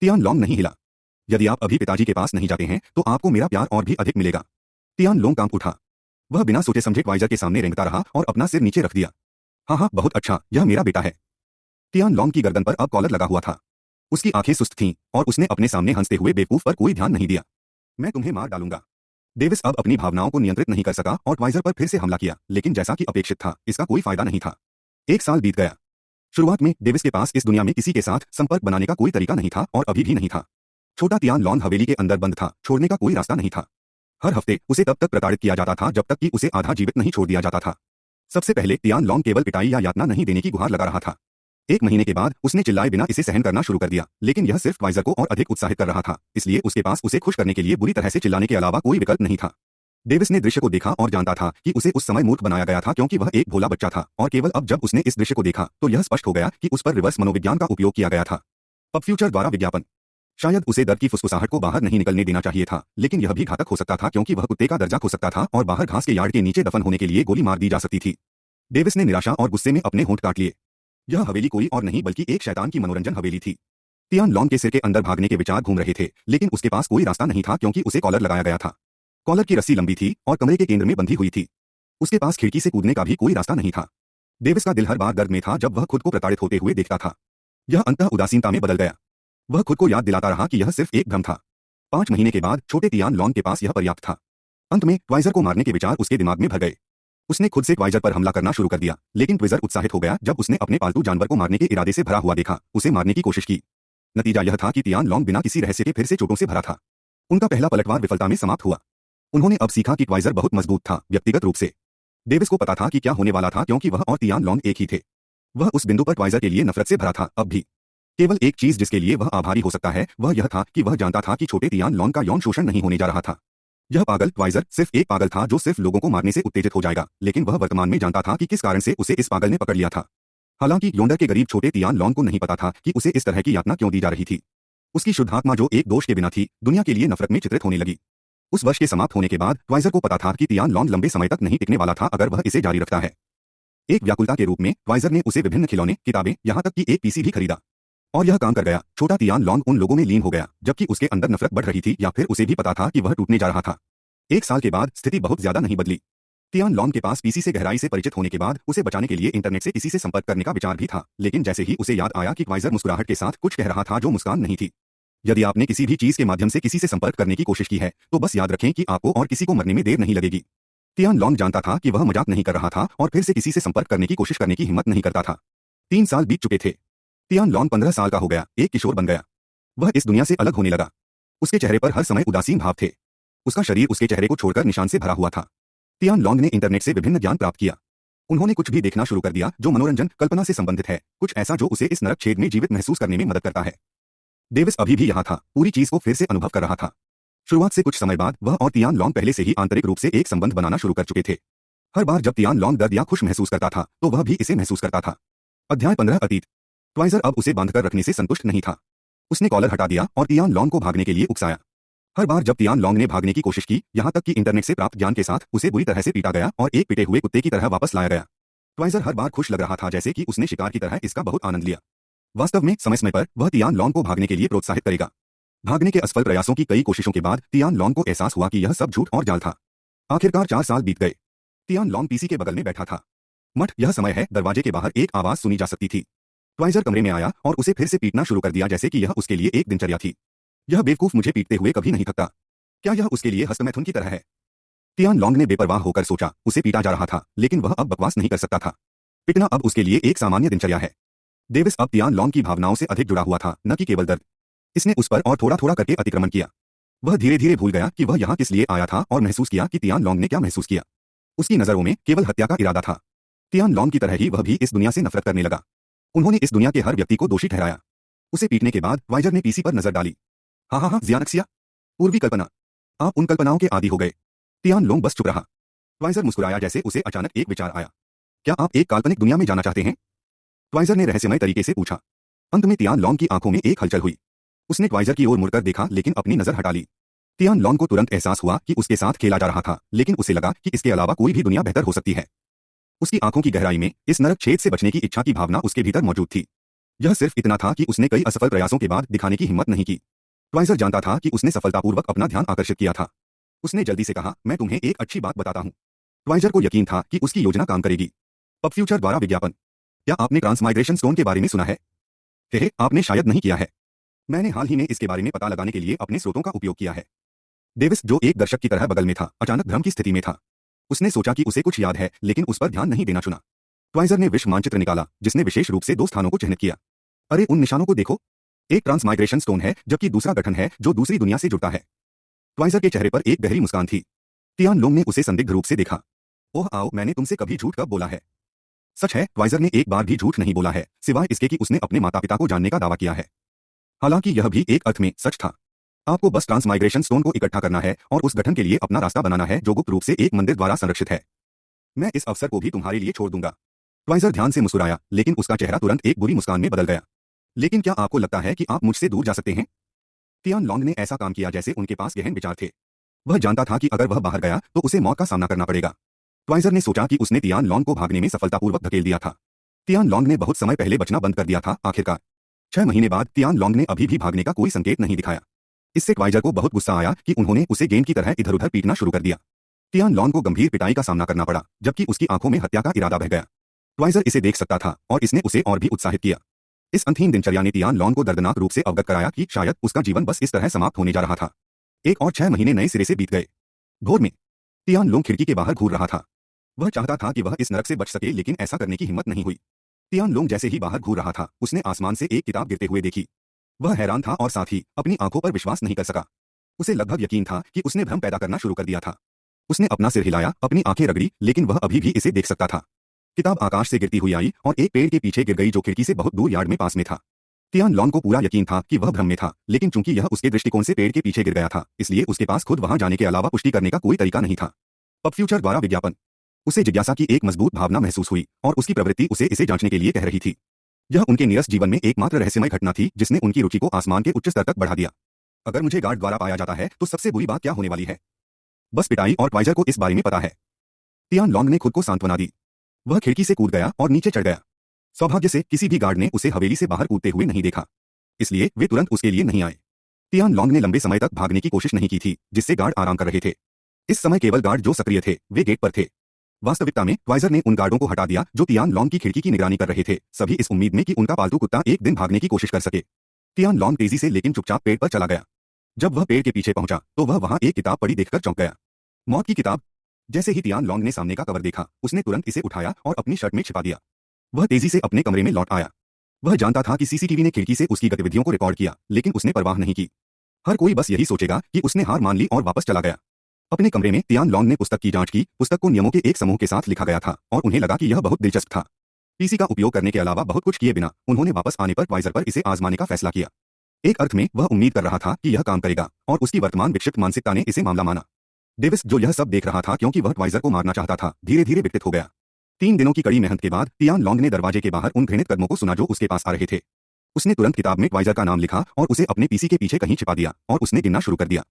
तियान लॉन्ग नहीं हिला। यदि आप अभी पिताजी के पास नहीं जाते हैं, तो आपको मेरा प्यार और भी अधिक मिलेगा। तियान लॉन्ग कांप उठा। वह बिना सोचे समझे ट्वाइजर के सामने रेंगता रहा और अपना सिर नीचे रख दिया। हाँ, बहुत अच्छा, यह मेरा बेटा है। तियान लॉन्ग की गर्दन पर अब कॉलर लगा हुआ था। उसकी आंखें सुस्त थीं और उसने अपने सामने हंसते हुए बेवकूफ पर कोई ध्यान नहीं दिया। मैं तुम्हें मार डालूंगा। डेविस अब अपनी भावनाओं को नियंत्रित नहीं कर सका और ट्वाइजर पर फिर से हमला किया, लेकिन जैसा कि अपेक्षित था, इसका कोई फायदा नहीं था। 1 साल बीत गया। शुरुआत में डेविस के पास इस दुनिया में किसी के साथ संपर्क बनाने का कोई तरीका नहीं था और अभी भी नहीं था। छोटा तियान लॉन्ग हवेली के अंदर बंद था, छोड़ने का कोई रास्ता नहीं था। हर हफ्ते उसे तब तक प्रताड़ित किया जाता था जब तक कि उसे आधा जीवित नहीं छोड़ दिया जाता था। सबसे पहले तियान लॉन्ग केवल पिटाई या यातना नहीं देने की गुहार लगा रहा था। 1 महीने के बाद उसने चिल्लाए बिना इसे सहन करना शुरू कर दिया, लेकिन यह सिर्फ ट्वाइजर को और अधिक उत्साहित कर रहा था, इसलिए उसके पास उसे खुश करने के लिए बुरी तरह से चिल्लाने के अलावा कोई विकल्प नहीं था। डेविस ने दृश्य को देखा और जानता था कि उसे उस समय मूर्ख बनाया गया था क्योंकि वह एक भोला बच्चा था, और केवल अब जब उसने इस दृश्य को देखा तो यह स्पष्ट हो गया कि उस पर रिवर्स मनोविज्ञान का उपयोग किया गया था। पब फ्यूचर द्वारा विज्ञापन। शायद उसे दर्द की फुसफुसाहट को बाहर नहीं निकलने देना चाहिए था, लेकिन यह भी घातक हो सकता था क्योंकि वह कुत्ते का दर्जा खो सकता था और बाहर घास के यार्ड के नीचे दफन होने के लिए गोली मार दी जा सकती थी। डेविस ने निराशा और गुस्से में अपने होंठ काट लिए। यह हवेली कोई और नहीं बल्कि एक शैतान की मनोरंजन हवेली थी। तियान लॉन्ग के सिर के अंदर भागने के विचार घूम रहे थे, लेकिन उसके पास कोई रास्ता नहीं था क्योंकि उसे कॉलर लगाया गया था। कॉलर की रस्सी लंबी थी और कमरे के केंद्र में बंधी हुई थी। उसके पास खिड़की से कूदने का भी कोई रास्ता नहीं था। डेविस का दिल हर बार दर्द में था जब वह खुद को प्रताड़ित होते हुए देखता था। यह अंतः उदासीनता में बदल गया। वह खुद को याद दिलाता रहा कि यह सिर्फ एक भ्रम था। 5 महीने के बाद छोटे तियान लॉन्ग के पास यह पर्याप्त था। अंत में ट्वाइजर को मारने के विचार उसके दिमाग में भर गए। उसने खुद से ट्वाइजर पर हमला करना शुरू कर दिया, लेकिन ट्विजर उत्साहित हो गया जब उसने अपने पालतू जानवर को मारने के इरादे से भरा हुआ देखा, उसे मारने की कोशिश की। नतीजा यह था कि तियान लॉन्ग बिना किसी रहस्य के फिर से चोटों से भरा था। उनका पहला पलटवार विफलता में समाप्त हुआ। उन्होंने अब सीखा कि ट्वाइजर बहुत मजबूत था, व्यक्तिगत रूप से। डेविस को पता था कि क्या होने वाला था क्योंकि वह और तियान लॉन्ग एक ही थे। वह उस बिंदु पर ट्वाइजर के लिए नफरत से भरा था। अब भी केवल एक चीज जिसके लिए वह आभारी हो सकता है वह यह था कि वह जानता था कि छोटे तियान लॉन्ग का यौन शोषण नहीं होने जा रहा था। यह पागल ट्वाइजर सिर्फ एक पागल था जो सिर्फ लोगों को मारने से उत्तेजित हो जाएगा, लेकिन वह वर्तमान में जानता था कि किस कारण से उसे इस पागल ने पकड़ लिया था। हालांकि योंडर के गरीब छोटे तियान लॉन्ग को नहीं पता था कि उसे इस तरह की यातना क्यों दी जा रही थी। उसकी शुद्धात्मा जो एक दोष के बिना थी, दुनिया के लिए नफरत में चित्रित होने लगी। उस वर्ष के समाप्त होने के बाद ट्वाइजर को पता था कि तियान लॉन्ग लंबे समय तक नहीं टिकने वाला था अगर वह इसे जारी रखता है। एक व्याकुलता के रूप में ट्वाइजर ने उसे विभिन्न खिलौने, किताबें, यहाँ तक कि एक पीसी भी खरीदा। और यह काम कर गया। छोटा तियान लॉन्ग उन लोगों में लीन हो गया, जबकि उसके अंदर नफरत बढ़ रही थी, या फिर उसे भी पता था कि वह टूटने जा रहा था। 1 साल के बाद स्थिति बहुत ज्यादा नहीं बदली। तियान लॉन्ग के पास पीसी से गहराई से परिचित होने के बाद उसे बचाने के लिए इंटरनेट से किसी से संपर्क करने का विचार भी था, लेकिन जैसे ही उसे याद आया कि ट्वाइजर मुस्कुराहट के साथ कुछ कह रहा था जो मुस्कान नहीं थी। यदि आपने किसी भी चीज के माध्यम से किसी से संपर्क करने की कोशिश की है तो बस याद रखें कि आपको और किसी को मरने में देर नहीं लगेगी। तियान लॉन्ग जानता था कि वह मजाक नहीं कर रहा था और फिर से किसी से संपर्क करने की कोशिश करने की हिम्मत नहीं करता था। 3 साल बीत चुके थे। तियान लॉन्ग 15 साल का हो गया, एक किशोर बन गया। वह इस दुनिया से अलग होने लगा। उसके चेहरे पर हर समय उदासीन भाव थे। उसका शरीर उसके चेहरे को छोड़कर निशान से भरा हुआ था। तियान लॉन्ग ने इंटरनेट से विभिन्न ज्ञान प्राप्त किया। उन्होंने कुछ भी देखना शुरू कर दिया जो मनोरंजन, कल्पना से संबंधित है, कुछ ऐसा जो उसे इस नरक छेद में जीवित महसूस करने में मदद करता है। डेविस अभी भी यहाँ था, पूरी चीज को फिर से अनुभव कर रहा था। शुरुआत से कुछ समय बाद वह और तियान लॉन्ग पहले से ही आंतरिक रूप से एक संबंध बनाना शुरू कर चुके थे। हर बार जब तियान लॉन्ग दर्द या खुश महसूस करता था तो वह भी इसे महसूस करता था। अध्याय 15 अतीत। ट्वाइजर अब उसे बांधकर रखने से संतुष्ट नहीं था। उसने कॉलर हटा दिया और तियान लॉन्ग को भागने के लिए उकसाया। हर बार जब तियान लॉन्ग ने भागने की कोशिश की, यहाँ तक कि इंटरनेट से प्राप्त ज्ञान के साथ, उसे बुरी तरह से पीटा गया और एक पिटे हुए कुत्ते की तरह वापस लाया गया। ट्वाइजर हर बार खुश लग रहा था जैसे कि उसने शिकार की तरह इसका बहुत आनंद लिया। वास्तव में समय समय पर वह तियान लॉन्ग को भागने के लिए प्रोत्साहित करेगा। भागने के असफल प्रयासों की कई कोशिशों के बाद तियान लॉन्ग को एहसास हुआ कि यह सब झूठ और जाल था। आखिरकार 4 साल बीत गए। तियान लॉन्ग पीसी के बगल में बैठा था। मठ, यह समय है। दरवाजे के बाहर एक आवाज सुनी जा सकती थी। ट्वाइजर कमरे में आया और उसे फिर से पीटना शुरू कर दिया जैसे कि यह उसके लिए एक दिनचर्या थी। यह बेवकूफ मुझे पीटते हुए कभी नहीं थकता। क्या यह उसके लिए हस्तमैथुन की तरह है? तियान लॉन्ग ने बेपरवाह होकर सोचा। उसे पीटा जा रहा था, लेकिन वह अब बकवास नहीं कर सकता था। पिटना अब उसके लिए एक सामान्य दिनचर्या है। डेविस अब तियान लॉन्ग की भावनाओं से अधिक जुड़ा हुआ था, न कि केवल दर्द। इसने उस पर और थोड़ा थोड़ा करके अतिक्रमण किया। वह धीरे धीरे भूल गया कि वह यहाँ किस लिए आया था और महसूस किया कि तियान लॉन्ग ने क्या महसूस किया। उसकी नजरों में केवल हत्या का इरादा था। तियान लॉन्ग की तरह ही वह भी इस दुनिया से नफरत करने लगा। उन्होंने इस दुनिया के हर व्यक्ति को दोषी ठहराया। उसे पीटने के बाद ट्वाइजर ने पीसी पर नजर डाली। हाँ, जियानक्सिया, पूर्वी कल्पना। आप उन कल्पनाओं के आदी हो गए। तियान लॉन्ग बस चुप रहा। ट्वाइजर मुस्कुराया जैसे उसे अचानक एक विचार आया। क्या आप एक काल्पनिक दुनिया में जाना चाहते हैं? ट्वाइजर ने रहस्यमय तरीके से पूछा। अंत में तियान लॉन्ग की आंखों में एक हलचल हुई। उसने ट्वाइजर की ओर मुड़कर देखा, लेकिन अपनी नजर हटा ली। तियान लॉन्ग को तुरंत एहसास हुआ कि उसके साथ खेला जा रहा था, लेकिन उसे लगा कि इसके अलावा कोई भी दुनिया बेहतर हो सकती है। उसकी आंखों की गहराई में इस नरक छेद से बचने की इच्छा की भावना उसके भीतर मौजूद थी। यह सिर्फ इतना था कि उसने कई असफल प्रयासों के बाद दिखाने की हिम्मत नहीं की। ट्वाइजर जानता था कि उसने सफलतापूर्वक अपना ध्यान आकर्षित किया था। उसने जल्दी से कहा, मैं तुम्हें एक अच्छी बात बताता हूँ। ट्वाइजर को यकीन था कि उसकी योजना काम करेगी। पब फ्यूचर द्वारा विज्ञापन। क्या आपने ट्रांसमाइग्रेशन स्टोन के बारे में सुना है? आपने शायद नहीं किया है। मैंने हाल ही में इसके बारे में पता लगाने के लिए अपने स्रोतों का उपयोग किया है। डेविस, जो एक दर्शक की तरह बगल में था, अचानक भ्रम की स्थिति में था। उसने सोचा कि उसे कुछ याद है, लेकिन उस पर ध्यान नहीं देना चुना। ट्वाइजर ने विश्व मानचित्र निकाला, जिसने विशेष रूप से 2 स्थानों को चिह्नित किया। अरे, उन निशानों को देखो। एक ट्रांसमाइग्रेशन स्टोन है, जबकि दूसरा गठन है जो दूसरी दुनिया से जुड़ता है। ट्वाइजर के चेहरे पर एक गहरी मुस्कान थी। तियान लॉन्ग ने उसे संदिग्ध रूप से देखा। ओह आओ, मैंने तुमसे कभी झूठ कब बोला है? सच है, ट्वाइजर ने एक बार भी झूठ नहीं बोला है, सिवाय इसके कि उसने अपने माता पिता को जानने का दावा किया है। हालांकि यह भी एक अर्थ में सच था। आपको बस ट्रांसमाइग्रेशन स्टोन को इकट्ठा करना है और उस गठन के लिए अपना रास्ता बनाना है जो गुप्त रूप से एक मंदिर द्वारा संरक्षित है। मैं इस अवसर को भी तुम्हारे लिए छोड़ दूंगा। ट्वाइजर ध्यान से मुस्कुराया, लेकिन उसका चेहरा तुरंत एक बुरी मुस्कान में बदल गया। लेकिन क्या आपको लगता है कि आप मुझसे दूर जा सकते हैं? तियान लॉन्ग ने ऐसा काम किया जैसे उनके पास गहन विचार थे। वह जानता था कि अगर वह बाहर गया तो उसे मौत का सामना करना पड़ेगा। ट्वाइजर ने सोचा कि उसने तियान लॉन्ग को भागने में सफलतापूर्वक धकेल दिया था। तियान लॉन्ग ने बहुत समय पहले बचना बंद कर दिया था। आखिरकार 6 महीने बाद तियान लॉन्ग ने अभी भी भागने का कोई संकेत नहीं दिखाया। इससे ट्वाइजर को बहुत गुस्सा आया कि उन्होंने उसे गेंद की तरह इधर उधर पीटना शुरू कर दिया। तियान लॉन्ग को गंभीर पिटाई का सामना करना पड़ा, जबकि उसकी आंखों में हत्या का इरादा बह गया। ट्वाइजर इसे देख सकता था और इसने उसे और भी उत्साहित किया। इस अंतहीन दिनचर्या ने तियान लॉन्ग को दर्दनाक रूप से अवगत कराया कि शायद उसका जीवन बस इस तरह समाप्त होने जा रहा था। एक और 6 महीने नए सिरे से बीत गए। भोर में तियान लॉन्ग खिड़की के बाहर घूर रहा था। वह चाहता था कि वह इस नरक से बच सके, लेकिन ऐसा करने की हिम्मत नहीं हुई। तियान लॉन्ग जैसे ही बाहर घूर रहा था, उसने आसमान से एक किताब गिरते हुए देखी। वह हैरान था और साथ ही अपनी आंखों पर विश्वास नहीं कर सका। उसे लगभग यकीन था कि उसने भ्रम पैदा करना शुरू कर दिया था। उसने अपना सिर हिलाया, अपनी आंखें रगड़ी, लेकिन वह अभी भी इसे देख सकता था। किताब आकाश से गिरती हुई आई और एक पेड़ के पीछे गिर गई जो खिड़की से बहुत दूर यार्ड में पास में था। तियान लॉन्ग को पूरा यकीन था कि वह भ्रम में था, लेकिन चूंकि यह उसके दृष्टिकोण से पेड़ के पीछे गिर गया था, इसलिए उसके पास खुद वहां जाने के अलावा पुष्टि करने का कोई तरीका नहीं था। पब फ्यूचर द्वारा विज्ञापन। उसे जिज्ञासा की एक मजबूत भावना महसूस हुई और उसकी प्रवृत्ति उसे इसे जांचने के लिए कह रही थी। यह उनके नियत जीवन में एकमात्र रहस्यमय घटना थी जिसने उनकी रुचि को आसमान के उच्च स्तर तक बढ़ा दिया। अगर मुझे गार्ड द्वारा पाया जाता है तो सबसे बुरी बात क्या होने वाली है? बस पिटाई, और ट्वाइजर को इस बारे में पता है। तियान लॉन्ग ने खुद को सांत्वना दी। वह खिड़की से कूद गया और नीचे चढ़ गया। सौभाग्य से किसी भी गार्ड ने उसे हवेली से बाहर कूदते हुए नहीं देखा, इसलिए वे तुरंत उसके लिए नहीं आए। तियान लॉन्ग ने लंबे समय तक भागने की कोशिश नहीं की थी, जिससे गार्ड आराम कर रहे थे। इस समय केवल गार्ड जो सक्रिय थे वे गेट पर थे। वास्तविकता में ट्वाइजर ने उन गार्डों को हटा दिया जो तियान लॉन्ग की खिड़की की निगरानी कर रहे थे, सभी इस उम्मीद में कि उनका पालतू कुत्ता एक दिन भागने की कोशिश कर सके। तियान लॉन्ग तेजी से लेकिन चुपचाप पेड़ पर चला गया। जब वह पेड़ के पीछे पहुंचा तो वह वहां एक किताब पड़ी देखकर चौंक गया। मौत की किताब। जैसे ही तियान लॉन्ग ने सामने का कवर देखा, उसने तुरंत इसे उठाया और अपनी शर्ट में छिपा दिया। वह तेजी से अपने कमरे में लौट आया। वह जानता था कि सीसीटीवी ने खिड़की से उसकी गतिविधियों को रिकॉर्ड किया, लेकिन उसने परवाह नहीं की। हर कोई बस यही सोचेगा कि उसने हार मान ली और वापस चला गया। अपने कमरे में तियान लॉन्ग ने पुस्तक की जांच की। पुस्तक को नियमों के एक समूह के साथ लिखा गया था और उन्हें लगा कि यह बहुत दिलचस्प था। पीसी का उपयोग करने के अलावा बहुत कुछ किए बिना उन्होंने वापस आने पर ट्वाइजर पर इसे आजमाने का फैसला किया। एक अर्थ में वह उम्मीद कर रहा था कि यह काम करेगा, और उसकी वर्तमान विक्षिप्त मानसिकता ने इसे मामला माना। डेविस, जो यह सब देख रहा था क्योंकि वह ट्वाइजर को मारना चाहता था, धीरे धीरे विकसित हो गया। 3 दिनों की कड़ी मेहनत के बाद तियान लॉन्ग ने दरवाजे के बाहर उन घृणित कदमों को सुना जो उसके पास आ रहे थे। उसने तुरंत किताब में ट्वाइजर का नाम लिखा और उसे अपने पीसी के पीछे कहीं छिपा दिया और उसने गिनना शुरू कर दिया।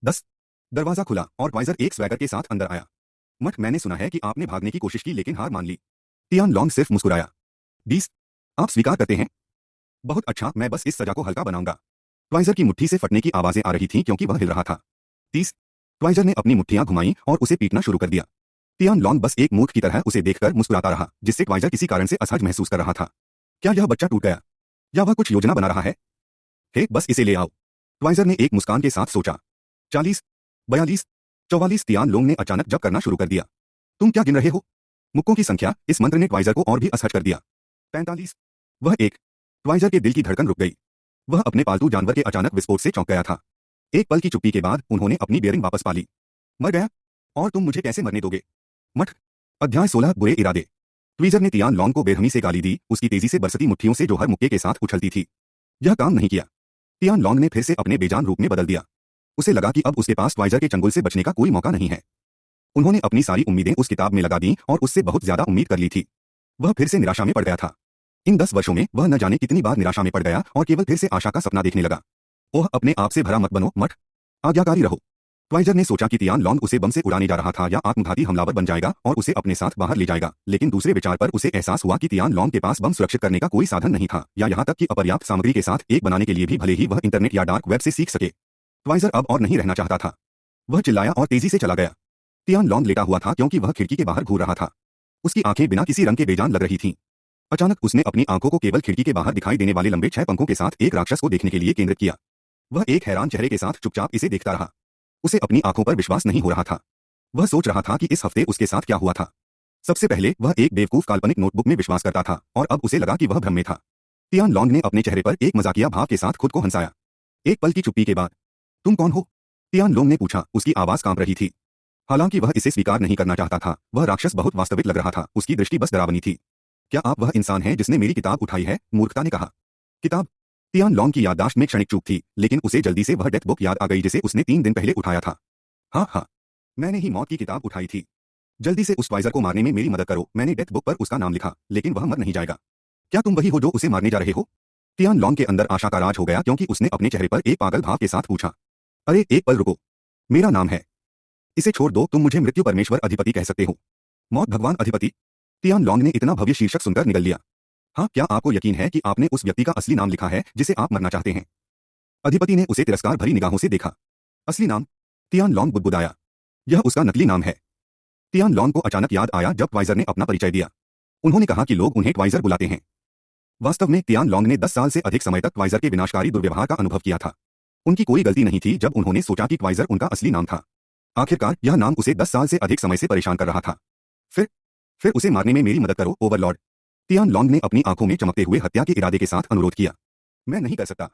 10। दरवाजा खुला और ट्वाइजर एक स्वैगर के साथ अंदर आया। मठ, मैंने सुना है कि आपने भागने की कोशिश की लेकिन हार मान ली। तियान लॉन्ग सिर्फ मुस्कुराया। 20। आप स्वीकार करते हैं? बहुत अच्छा, मैं बस इस सजा को हल्का बनाऊंगा। ट्वाइजर की मुट्ठी से फटने की आवाजें आ रही थीं क्योंकि वह हिल रहा था। 30। ट्वाइजर ने अपनी मुट्ठियां घुमाई और उसे पीटना शुरू कर दिया। तियान लॉन्ग बस एक मूर्ख की तरह उसे देखकर मुस्कुराता रहा, जिससे ट्वाइजर किसी कारण से असहज महसूस कर रहा था। क्या यह बच्चा टूट गया, या वह कुछ योजना बना रहा है? हे, बस इसे ले आओ, ट्वाइजर ने एक मुस्कान के साथ सोचा। 40, 42, 44। तियान लॉन्ग ने अचानक जप करना शुरू कर दिया। तुम क्या गिन रहे हो? मुक्कों की संख्या। इस मंत्र ने ट्वाइजर को और भी असहज कर दिया। 45। वह एक। ट्वाइजर के दिल की धड़कन रुक गई। वह अपने पालतू जानवर के अचानक विस्फोट से चौंक गया था। एक पल की चुप्पी के बाद उन्होंने अपनी बियरिंग वापस पा ली। मर गया? और तुम मुझे कैसे मरने दोगे? मठ। अध्याय 16, बुरे इरादे। ट्वीजर ने तियान लॉन्ग को बेरहमी से गाली दी, उसकी तेजी से बरसती मुट्ठियों से जो हर मुक्के के साथ उछलती थी। यह काम नहीं किया। तियान लॉन्ग ने फिर से अपने बेजान रूप में बदल दिया। उसे लगा कि अब उसके पास ट्वाइजर के चंगुल से बचने का कोई मौका नहीं है। उन्होंने अपनी सारी उम्मीदें उस किताब में लगा दी और उससे बहुत ज्यादा उम्मीद कर ली थी। वह फिर से निराशा में पड़ गया था। इन 10 वर्षों में वह न जाने कितनी बार निराशा में पड़ गया और केवल फिर से आशा का सपना देखने लगा। ओह, अपने आप से भरा मत बनो, मठ। आज्ञाकारी रहो। ट्वाइजर ने सोचा कि तियान लॉन्ग उसे बम से उड़ाने जा रहा था या आत्मघाती हमलावर बन जाएगा और उसे अपने साथ बाहर ले जाएगा, लेकिन दूसरे विचार पर उसे एहसास हुआ कि तियान लॉन्ग के पास बम सुरक्षित करने का कोई साधन नहीं था, या यहाँ तक कि अपर्याप्त सामग्री के साथ एक बनाने के लिए भी भले ही वह इंटरनेट या डार्क वेब से सीख सके। ट्वाइजर अब और नहीं रहना चाहता था। वह चिल्लाया और तेजी से चला गया। तियान लॉन्ग लेटा हुआ था क्योंकि वह खिड़की के बाहर घूर रहा था। उसकी आंखें बिना किसी रंग के बेजान लग रही थीं। अचानक उसने अपनी आंखों को केवल खिड़की के बाहर दिखाई देने वाले लंबे 6 पंखों के साथ एक राक्षस को देखने के लिए केंद्रित किया। वह एक हैरान चेहरे के साथ चुपचाप इसे देखता रहा। उसे अपनी आंखों पर विश्वास नहीं हो रहा था। वह सोच रहा था कि इस हफ्ते उसके साथ क्या हुआ था। सबसे पहले वह एक बेवकूफ काल्पनिक नोटबुक में विश्वास करता था और अब उसे लगा कि वह भ्रम में था। तियान लॉन्ग ने अपने चेहरे पर एक मजाकिया भाव के साथ खुद को हंसाया। एक पल की चुप्पी के बाद, तुम कौन हो? तियान लॉन्ग ने पूछा। उसकी आवाज कांप रही थी। हालांकि वह इसे स्वीकार नहीं करना चाहता था, वह राक्षस बहुत वास्तविक लग रहा था, उसकी दृष्टि बस डरावनी थी। क्या आप वह इंसान हैं जिसने मेरी किताब उठाई है? मूर्खता ने कहा। किताब? तियान लॉन्ग की याददाश्त में क्षणिक चूक थी, लेकिन उसे जल्दी से वह डेथ बुक याद आ गई जिसे उसने 3 दिन पहले उठाया था। हाँ हाँ, मैंने ही मौत की किताब उठाई थी। जल्दी से उस ट्वाइजर को मारने में मेरी मदद करो। मैंने डेथ बुक पर उसका नाम लिखा, लेकिन वह मर नहीं जाएगा। क्या तुम वही हो जो उसे मारने जा रहे हो? तियान लॉन्ग के अंदर आशा का राज हो गया क्योंकि उसने अपने चेहरे पर एक पागल भाव के साथ पूछा। अरे एक पल रुको। मेरा नाम है। इसे छोड़ दो, तुम मुझे मृत्यु परमेश्वर अधिपति कह सकते हो। मौत भगवान अधिपति? तियान लॉन्ग ने इतना भव्य शीर्षक सुनकर निगल लिया। हाँ, क्या आपको यकीन है कि आपने उस व्यक्ति का असली नाम लिखा है जिसे आप मरना चाहते हैं? अधिपति ने उसे तिरस्कार भरी निगाहों से देखा। असली नाम? तियान लॉन्ग बुदबुदाया। यह उसका नकली नाम है। तियान लॉन्ग को अचानक याद आया जब ट्वाइजर ने अपना परिचय दिया। उन्होंने कहा कि लोग उन्हें ट्वाइजर बुलाते हैं। वास्तव में तियान लॉन्ग ने 10 साल से अधिक समय तक ट्वाइजर के विनाशकारी दुर्व्यवहार का अनुभव किया था। उनकी कोई गलती नहीं थी जब उन्होंने सोचा कि ट्वाइजर उनका असली नाम था। आखिरकार यह नाम उसे 10 साल से अधिक समय से परेशान कर रहा था। फिर उसे मारने में मेरी मदद करो, ओवरलॉर्ड। तियान लॉन्ग ने अपनी आंखों में चमकते हुए हत्या के इरादे के साथ अनुरोध किया। मैं नहीं कर सकता।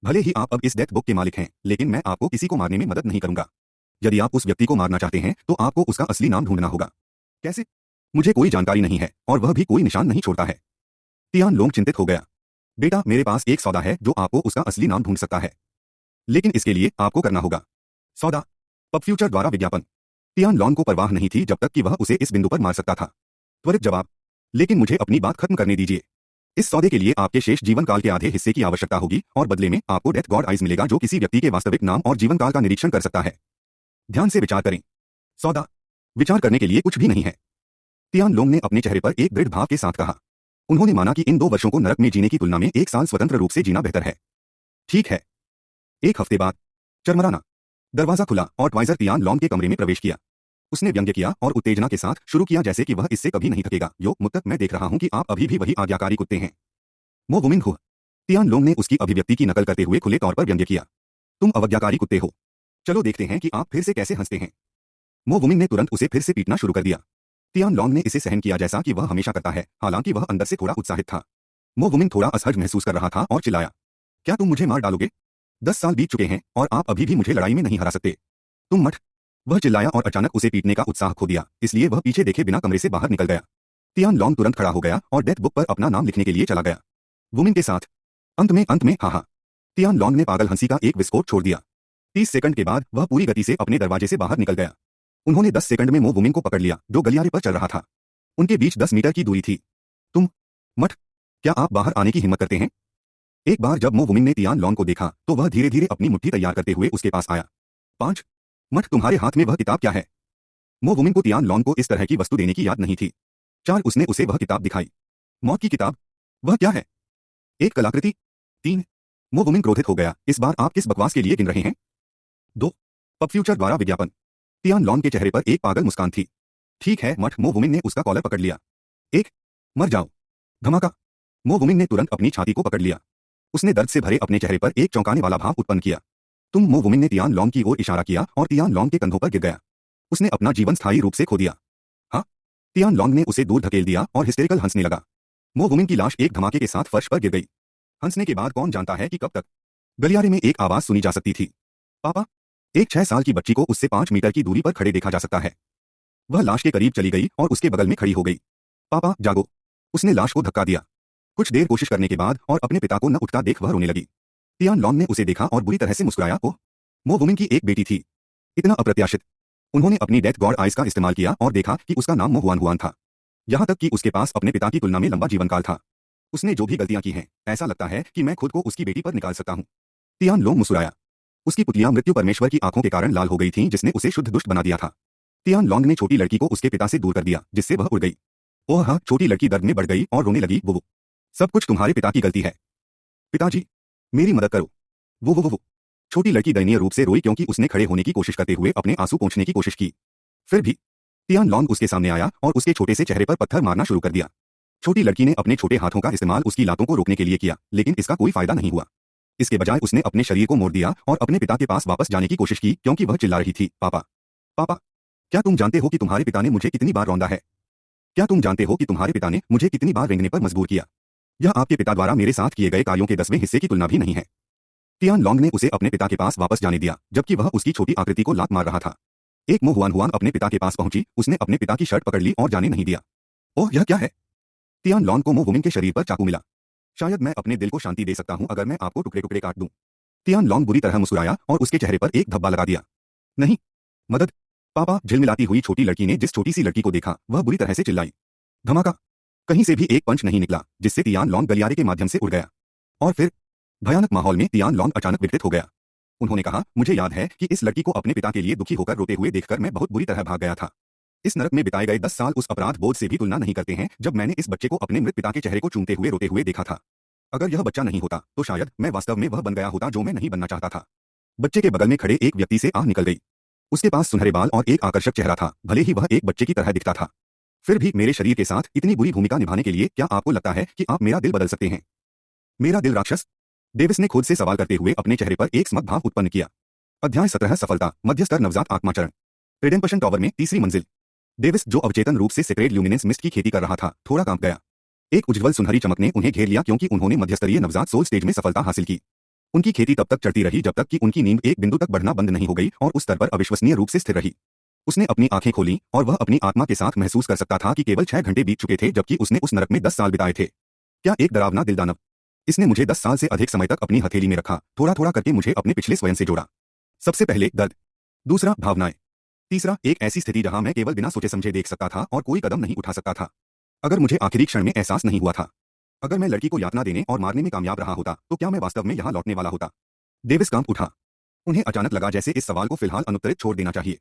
भले ही आप अब इस डेथ बुक के मालिक हैं, लेकिन मैं आपको किसी को मारने में मदद नहीं करूंगा। यदि आप उस व्यक्ति को मारना चाहते हैं तो आपको उसका असली नाम ढूंढना होगा। कैसे? मुझे कोई जानकारी नहीं है और वह भी कोई निशान नहीं छोड़ता है। तियान लॉन्ग चिंतित हो गया। बेटा, मेरे पास एक सौदा है जो आपको उसका असली नाम ढूंढ सकता है, लेकिन इसके लिए आपको करना होगा। सौदा? पब फ्यूचर द्वारा विज्ञापन? तियान लॉन्ग को परवाह नहीं थी जब तक कि वह उसे इस बिंदु पर मार सकता था। त्वरित जवाब। लेकिन मुझे अपनी बात खत्म करने दीजिए। इस सौदे के लिए आपके शेष जीवन काल के आधे हिस्से की आवश्यकता होगी और बदले में आपको डेथ गॉड आइज मिलेगा जो किसी व्यक्ति के वास्तविक नाम और जीवन काल का निरीक्षण कर सकता है। ध्यान से विचार करें। सौदा? विचार करने के लिए कुछ भी नहीं है। तियान लॉन्ग ने अपने चेहरे पर एक दृढ़ भाव के साथ कहा। उन्होंने माना कि इन 2 वर्षों को नरक में जीने की तुलना में 1 साल स्वतंत्र रूप से जीना बेहतर है। ठीक है। 1 हफ्ते बाद। चरमराना। दरवाजा खुला और ट्वाइजर तियान लॉन्ग के कमरे में प्रवेश किया। उसने व्यंग्य किया और उत्तेजना के साथ शुरू किया जैसे कि वह इससे कभी नहीं थकेगा। यो मुत्तक, मैं देख रहा हूं कि आप अभी भी वही आज्ञाकारी कुत्ते हैं। मो वुमिंग हु। तियान लॉन्ग ने उसकी अभिव्यक्ति की नकल करते हुए खुले तौर पर व्यंग्य किया। तुम अवज्ञाकारी कुत्ते हो। चलो देखते हैं कि आप फिर से कैसे हंसते हैं। मो वुमिंग ने तुरंत उसे फिर से पीटना शुरू कर दिया। तियान लॉन्ग ने इसे सहन किया जैसा कि वह हमेशा करता है, हालांकि वह अंदर से थोड़ा उत्साहित था। मो वुमिंग थोड़ा असहज महसूस कर रहा था और चिल्लाया। क्या तुम मुझे मार डालोगे? 10 साल बीत चुके हैं और आप अभी भी मुझे लड़ाई में नहीं हरा सकते। तुम मठ। वह चिल्लाया और अचानक उसे पीटने का उत्साह खो दिया, इसलिए वह पीछे देखे बिना कमरे से बाहर निकल गया। तियान लॉन्ग तुरंत खड़ा हो गया और डेथ बुक पर अपना नाम लिखने के लिए चला गया। वुमिंग के साथ। अंत में हाहा। तियान लॉन्ग ने पागल हंसी का एक विस्फोट छोड़ दिया। 30 सेकंड के बाद वह पूरी गति से अपने दरवाजे से बाहर निकल गया। उन्होंने 10 सेकंड में मो वुमिंग को पकड़ लिया जो गलियारे पर चल रहा था। उनके बीच 10 मीटर की दूरी थी। तुम मठ, क्या आप बाहर आने की हिम्मत करते हैं? एक बार जब मो वुमिंग ने तियान लॉन्ग को देखा तो वह धीरे धीरे अपनी मुट्ठी तैयार करते हुए उसके पास आया। 5। मठ, तुम्हारे हाथ में वह किताब क्या है? मो वुमिंग को तियान लॉन्ग को इस तरह की वस्तु देने की याद नहीं थी। 4। उसने उसे वह किताब दिखाई। मौत की किताब? वह क्या है? एक कलाकृति? 3। मो वुमिंग क्रोधित हो गया। इस बार आप किस बकवास के लिए गिन रहे हैं? 2। पब फ्यूचर द्वारा विज्ञापन। तियान लॉन्ग के चेहरे पर एक पागल मुस्कान थी। ठीक है मठ, मो वुमिंग ने उसका कॉलर पकड़ लिया। 1। मर जाओ। धमाका। मो वुमिंग ने तुरंत अपनी छाती को पकड़ लिया। उसने दर्द से भरे अपने चेहरे पर एक चौंकाने वाला भाव उत्पन्न किया। तुम? मो वुमिंग ने तियान लॉन्ग की ओर इशारा किया और तियान लॉन्ग के कंधों पर गिर गया। उसने अपना जीवन स्थायी रूप से खो दिया। हाँ? तियान लॉन्ग ने उसे दूर धकेल दिया और हिस्टेरिकल हंसने लगा। मो वुमिंग की लाश एक धमाके के साथ फर्श पर गिर गई। हंसने के बाद कौन जानता है कि कब तक। गलियारे में एक आवाज सुनी जा सकती थी। पापा। एक 6 साल की बच्ची को उससे 5 मीटर की दूरी पर खड़े देखा जा सकता है। वह लाश के करीब चली गई और उसके बगल में खड़ी हो गई। पापा जागो। उसने लाश को धक्का दिया। कुछ देर कोशिश करने के बाद और अपने पिता को न उठता देख वह रोने लगी। तियान लॉन्ग ने उसे देखा और बुरी तरह से मुस्कुराया। ओह, मो वुमिंग की एक बेटी थी। इतना अप्रत्याशित। उन्होंने अपनी डेथ गॉड आइज का इस्तेमाल किया और देखा कि उसका नाम मो हुआन हुआन था। यहां तक कि उसके पास अपने पिता की तुलना में लंबा जीवनकाल था। उसने जो भी गलतियां की हैं, ऐसा लगता है कि मैं खुद को उसकी बेटी पर निकाल सकता हूं। तियान लॉन्ग मुस्कुराया। उसकी पुतलियां मृत्यु परमेश्वर की आंखों के कारण लाल हो गई थीं जिसने उसे शुद्ध दुष्ट बना दिया था। तियान लॉन्ग ने छोटी लड़की को उसके पिता से दूर कर दिया जिससे वह उड़ गई। ओह हाँ, छोटी लड़की दर्द में बढ़ गई और रोने लगी। वो सब कुछ तुम्हारे पिता की गलती है। पिताजी, मेरी मदद करो। वो छोटी लड़की दयनीय रूप से रोई क्योंकि उसने खड़े होने की कोशिश करते हुए अपने आंसू पोंछने की कोशिश की। फिर भी तियान लॉन्ग उसके सामने आया और उसके छोटे से चेहरे पर पत्थर मारना शुरू कर दिया। छोटी लड़की ने अपने छोटे हाथों का इस्तेमाल उसकी लातों को रोकने के लिए किया, लेकिन इसका कोई फायदा नहीं हुआ। इसके बजाय उसने अपने शरीर को मोड़ दिया और अपने पिता के पास वापस जाने की कोशिश की क्योंकि वह चिल्ला रही थी, पापा पापा। क्या तुम जानते हो कि तुम्हारे पिता ने मुझे कितनी बार रौंदा है? क्या तुम जानते हो कि तुम्हारे पिता ने मुझे कितनी बार रेंगने पर मजबूर किया? यह आपके पिता द्वारा मेरे साथ किए गए कार्यों के 10वें हिस्से की तुलना भी नहीं है। तियान लॉन्ग ने उसे अपने पिता के पास वापस जाने दिया जबकि वह उसकी छोटी आकृति को लात मार रहा था। एक मो हुआन हुआन अपने पिता के पास पहुंची। उसने अपने पिता की शर्ट पकड़ ली और जाने नहीं दिया। ओह, यह क्या है? तियान लॉन को मो वुमेन के शरीर पर चाकू मिला। शायद मैं अपने दिल को शांति दे सकता हूं अगर मैं आपको टुकड़े टुकड़े काट दूं। तियान लॉन्ग बुरी तरह मुस्कुराया और उसके चेहरे पर एक धब्बा लगा दिया। नहीं, मदद, पापा, झिलमिलाती हुई छोटी लड़की ने जिस छोटी सी लड़की को देखा वह बुरी तरह से चिल्लाई। धमाका! कहीं से भी एक पंच नहीं निकला जिससे तियान लॉन्ग गलियारे के माध्यम से उड़ गया। और फिर भयानक माहौल में तियान लॉन्ग अचानक विकसित हो गया। उन्होंने कहा, मुझे याद है कि इस लड़की को अपने पिता के लिए दुखी होकर रोते हुए देखकर मैं बहुत बुरी तरह भाग गया था। इस नरक में बिताए गए 10 साल उस अपराध बोध से भी तुलना नहीं करते हैं जब मैंने इस बच्चे को अपने मृत पिता के चेहरे को चूमते हुए रोते हुए देखा था। अगर यह बच्चा नहीं होता तो शायद मैं वास्तव में वह बन गया होता जो मैं नहीं बनना चाहता था। बच्चे के बगल में खड़े एक व्यक्ति से आह निकल गई। उसके पास सुनहरे बाल और एक आकर्षक चेहरा था, भले ही वह एक बच्चे की तरह दिखता था। फिर भी मेरे शरीर के साथ इतनी बुरी भूमिका निभाने के लिए क्या आपको लगता है कि आप मेरा दिल बदल सकते हैं? मेरा दिल राक्षस? डेविस ने खुद से सवाल करते हुए अपने चेहरे पर एक स्मग भाव उत्पन्न किया। अध्याय 17 सफलता, मध्यस्तर नवजात आत्माचरण। रिडेम्पशन टॉवर में तीसरी मंजिल। डेविस, जो अवचेतन रूप से सेक्रेड ल्यूमिनेंस मिस्ट की खेती कर रहा था, थोड़ा कांप गया। एक उज्ज्वल सुनहरी चमक ने उन्हें घेर लिया क्योंकि उन्होंने मध्यस्तरीय नवजात सोल स्टेज में सफलता हासिल की। उनकी खेती तब तक चढ़ती रही जब तक कि उनकी नींद एक बिंदु तक बढ़ना बंद नहीं हो गई और उस स्तर पर अविश्वसनीय रूप से स्थिर रही। उसने अपनी आंखें खोली और वह अपनी आत्मा के साथ महसूस कर सकता था कि केवल 6 घंटे बीत चुके थे जबकि उसने उस नरक में 10 साल बिताए थे। क्या एक डरावना दिलदानव! इसने मुझे 10 साल से अधिक समय तक अपनी हथेली में रखा, थोड़ा थोड़ा करके मुझे अपने पिछले स्वयं से जोड़ा। सबसे पहले दर्द, दूसरा भावनाएं, तीसरा एक ऐसी स्थिति जहां मैं केवल बिना सोचे समझे देख सकता था और कोई कदम नहीं उठा सकता था। अगर मुझे आखिरी क्षण में एहसास नहीं हुआ था, अगर मैं लड़की को यातना देने और मारने में कामयाब रहा होता तो क्या मैं वास्तव में यहां लौटने वाला होता? डेविस कांप उठा। उन्हें अचानक लगा जैसे इस सवाल को फिलहाल अनुत्तरित छोड़ देना चाहिए।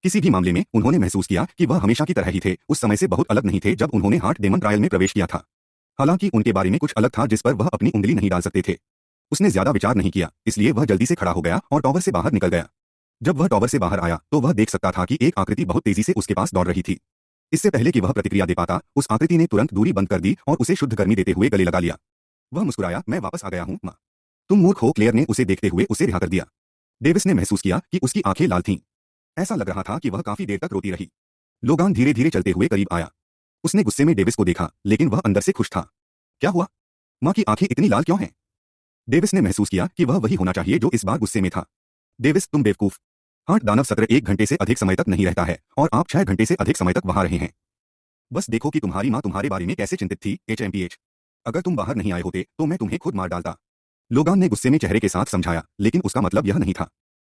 किसी भी मामले में उन्होंने महसूस किया कि वह हमेशा की तरह ही थे, उस समय से बहुत अलग नहीं थे जब उन्होंने हार्ट डेमन ट्रायल में प्रवेश किया था। हालांकि उनके बारे में कुछ अलग था जिस पर वह अपनी उंगली नहीं डाल सकते थे। उसने ज्यादा विचार नहीं किया, इसलिए वह जल्दी से खड़ा हो गया और टॉवर से बाहर निकल गया। जब वह टॉवर से बाहर आया तो वह देख सकता था कि एक आकृति बहुत तेजी से उसके पास दौड़ रही थी। इससे पहले कि वह प्रतिक्रिया दे पाता, उस आकृति ने तुरंत दूरी बंद कर दी और उसे शुद्ध गर्मी देते हुए गले लगा लिया। वह मुस्कुराया, मैं वापस आ गया हूं मां। तुम मूर्ख हो, क्लेयर ने उसे देखते हुए उसे रिहा कर दिया। डेविस ने महसूस किया कि उसकी आंखें लाल थीं। ऐसा लग रहा था कि वह काफी देर तक रोती रही। लोगान धीरे धीरे चलते हुए करीब आया। उसने गुस्से में डेविस को देखा, लेकिन वह अंदर से खुश था। क्या हुआ? मां की आंखें इतनी लाल क्यों हैं? डेविस ने महसूस किया कि वह वही होना चाहिए जो इस बार गुस्से में था। डेविस, तुम बेवकूफ। हार्ट दानव सत्र 1 घंटे से अधिक समय तक नहीं रहता है और आप 6 घंटे से अधिक समय तक वहां रहे हैं। बस देखो कि तुम्हारी मां तुम्हारे बारे में कैसे चिंतित थी। HMPH, अगर तुम बाहर नहीं आए होते तो मैं तुम्हें खुद मार डालता। लोगान ने गुस्से में चेहरे के साथ समझाया, लेकिन उसका मतलब यह नहीं था।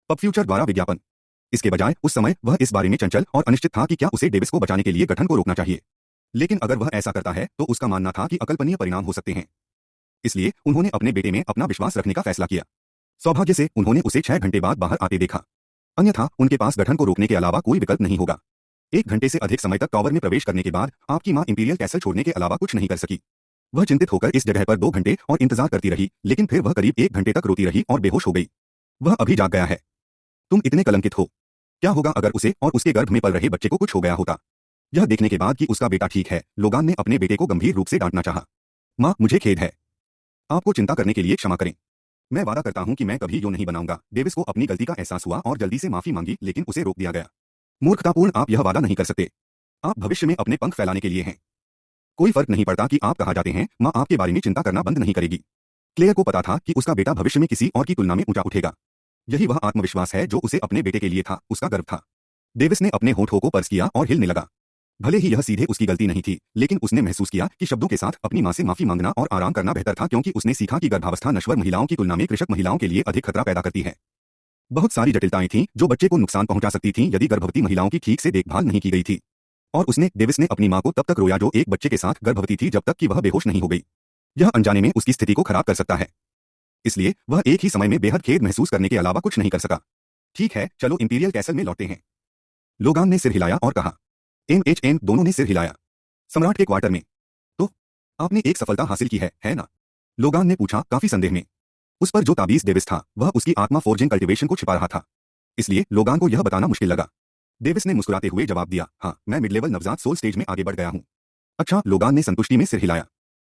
पब फ्यूचर द्वारा विज्ञापन। इसके बजाय उस समय वह इस बारे में चंचल और अनिश्चित था कि क्या उसे डेविस को बचाने के लिए गठन को रोकना चाहिए। लेकिन अगर वह ऐसा करता है तो उसका मानना था कि अकल्पनीय परिणाम हो सकते हैं। इसलिए उन्होंने अपने बेटे में अपना विश्वास रखने का फैसला किया। सौभाग्य से उन्होंने उसे 6 घंटे बाद बाहर आते देखा। अन्यथा उनके पास गठन को रोकने के अलावा कोई विकल्प नहीं होगा। 1 घंटे से अधिक समय तक टॉवर में प्रवेश करने के बाद आपकी मां इंपीरियल कैसल छोड़ने के अलावा कुछ नहीं कर सकी। वह चिंतित होकर इस जगह पर 2 घंटे और इंतजार करती रही, लेकिन फिर वह करीब 1 घंटे तक रोती रही और बेहोश हो गई। वह अभी जाग गया है। तुम इतने कलंकित हो। क्या होगा अगर उसे और उसके गर्भ में पल रहे बच्चे को कुछ हो गया होता? यह देखने के बाद कि उसका बेटा ठीक है, लोगान ने अपने बेटे को गंभीर रूप से डांटना चाहा। मां, मुझे खेद है। आपको चिंता करने के लिए क्षमा करें। मैं वादा करता हूं कि मैं कभी यो नहीं बनाऊंगा। डेविस को अपनी गलती का एहसास हुआ और जल्दी से माफी मांगी, लेकिन उसे रोक दिया गया। मूर्खतापूर्ण, आप यह वादा नहीं कर सकते। आप भविष्य में अपने पंख फैलाने के लिए हैं। कोई फर्क नहीं पड़ता कि आप कहाँ जाते हैं, मां आपके बारे में चिंता करना बंद नहीं करेगी। क्लेयर को पता था कि उसका बेटा भविष्य में किसी और की तुलना में ऊंचा उठेगा। यही वह आत्मविश्वास है जो उसे अपने बेटे के लिए था, उसका गर्व था। डेविस ने अपने होठों को पर्स किया और हिलने लगा। भले ही यह सीधे उसकी गलती नहीं थी, लेकिन उसने महसूस किया कि शब्दों के साथ अपनी मां से माफी मांगना और आराम करना बेहतर था क्योंकि उसने सीखा कि गर्भावस्था नश्वर महिलाओं की तुलना में कृषक महिलाओं के लिए अधिक खतरा पैदा करती है। बहुत सारी जटिलताएं थीं जो बच्चे को नुकसान पहुंचा सकती थीं यदि गर्भवती महिलाओं की ठीक से देखभाल नहीं की गई थी। और डेविस ने अपनी मां को तब तक रोया जो एक बच्चे के साथ गर्भवती थी जब तक कि वह बेहोश नहीं हो गई। यह अनजाने में उसकी स्थिति को खराब कर सकता है। इसलिए वह एक ही समय में बेहद खेद महसूस करने के अलावा कुछ नहीं कर सका। ठीक है, चलो इंपीरियल कैसल में लौटते हैं। लोगान ने सिर हिलाया और कहा। MHM दोनों ने सिर हिलाया। सम्राट के क्वार्टर में। तो आपने एक सफलता हासिल की है ना? लोगान ने पूछा, काफी संदेह में। उस पर जो ताबीज डेविस था वह उसकी आत्मा फोर्जिंग कल्टीवेशन को छिपा रहा था, इसलिए लोगान को यह बताना मुश्किल लगा। डेविस ने मुस्कुराते हुए जवाब दिया, हाँ, मैं मिड लेवल नवजात सोल स्टेज में आगे बढ़ गया हूं। अच्छा, लोगान ने संतुष्टि में सिर हिलाया।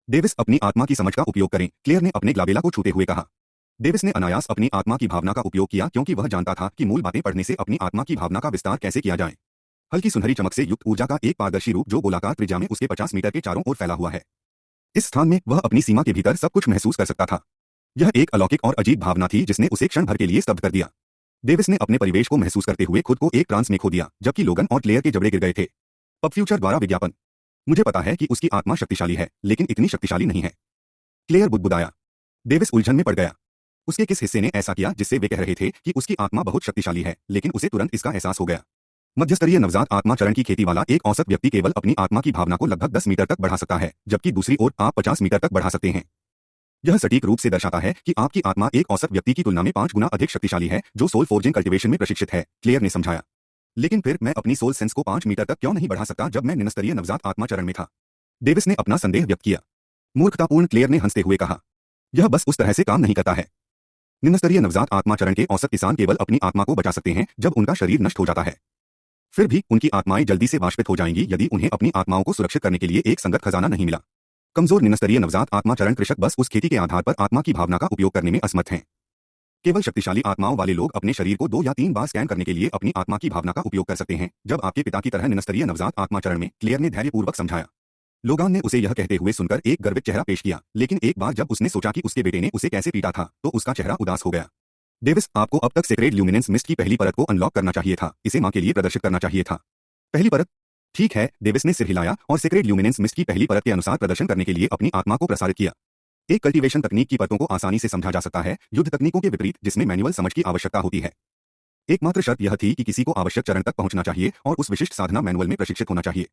डेविस, अपनी आत्मा की समझ का उपयोग करें, क्लेयर ने अपने ग्लाबेला को छूते हुए कहा। डेविस ने अनायास अपनी आत्मा की भावना का उपयोग किया क्योंकि वह जानता था कि मूल बातें पढ़ने से अपनी आत्मा की भावना का विस्तार कैसे किया जाए। हल्की सुनहरी चमक से युक्त ऊर्जा का एक पारदर्शी रूप जो गोलाकार त्रिज्या में उसके 50 मीटर के चारों ओर फैला हुआ है। इस स्थान में वह अपनी सीमा के भीतर सब कुछ महसूस कर सकता था। यह एक अलौकिक और अजीब भावना थी जिसने उसे क्षण भर के लिए स्तब्ध कर दिया। डेविस ने अपने परिवेश को महसूस करते हुए खुद को एक ट्रांस में खो दिया, जबकि लोगन और क्लेयर के जबड़े गिर गए थे। पब फ्यूचर द्वारा विज्ञापन। मुझे पता है कि उसकी आत्मा शक्तिशाली है, लेकिन इतनी शक्तिशाली नहीं है। क्लेयर बुदबुदाया। डेविस उलझन में पड़ गया। उसके किस हिस्से ने ऐसा किया जिससे वे कह रहे थे कि उसकी आत्मा बहुत शक्तिशाली है, लेकिन उसे तुरंत इसका एहसास हो गया। मध्यस्तरीय नवजात आत्मा चरण की खेती वाला एक औसत व्यक्ति केवल अपनी आत्मा की भावना को लगभग 10 मीटर तक बढ़ा सकता है, जबकि दूसरी ओर आप 50 मीटर तक बढ़ा सकते हैं। यह सटीक रूप से दर्शाता है कि आपकी आत्मा एक औसत व्यक्ति की तुलना में 5 गुना अधिक शक्तिशाली है, जो सोल फोर्जिंग कल्टीवेशन में प्रशिक्षित है, क्लेयर ने समझाया। लेकिन फिर मैं अपनी सोल सेंस को 5 मीटर तक क्यों नहीं बढ़ा सकता जब मैं निम्नस्तरीय नवजात आत्मा चरण में था? डेविस ने अपना संदेह व्यक्त किया। मूर्खतापूर्ण, क्लेयर ने हंसते हुए कहा। यह बस उस तरह से काम नहीं करता है। निम्नस्तरीय नवजात आत्मा चरण के औसत किसान केवल अपनी आत्मा को बचा सकते हैं जब उनका शरीर नष्ट हो जाता है। फिर भी उनकी आत्माएं जल्दी से वाष्पित हो जाएंगी यदि उन्हें अपनी आत्माओं को सुरक्षित करने के लिए एक संगत खजाना नहीं मिला। कमजोर निम्नस्तरीय नवजात आत्मा चरण कृषक बस उस खेती के आधार पर आत्मा की भावना का उपयोग करने में असमर्थ हैं। केवल शक्तिशाली आत्माओं वाले लोग अपने शरीर को 2 या 3 बार स्कैन करने के लिए अपनी आत्मा की भावना का उपयोग कर सकते हैं, जब आपके पिता की तरह निम्नस्तरीय नवजात आत्मा चरण में, क्लेयर ने धैर्यपूर्वक समझाया। लोगान ने उसे यह कहते हुए सुनकर एक गर्वित चेहरा पेश किया, लेकिन एक बार जब उसने सोचा कि उसके बेटे ने उसे कैसे पीटा था, तो उसका चेहरा उदास हो गया। डेविस, आपको अब तक सेक्रेड ल्यूमिनेंस मिस्ट की पहली परत को अनलॉक करना चाहिए था, इसे मां के लिए प्रदर्शित करना चाहिए था। पहली परत? ठीक है, डेविस ने सिर हिलाया और सेक्रेड ल्यूमिनेंस मिस्ट की पहली परत के अनुसार प्रदर्शन करने के लिए अपनी आत्मा को प्रसारित किया। एक कल्टीवेशन तकनीक की परतों को आसानी से समझा जा सकता है, युद्ध तकनीकों के विपरीत जिसमें मैनुअल समझ की आवश्यकता होती है। एकमात्र शर्त यह थी कि किसी को आवश्यक चरण तक पहुंचना चाहिए और उस विशिष्ट साधना मैनुअल में प्रशिक्षित होना चाहिए।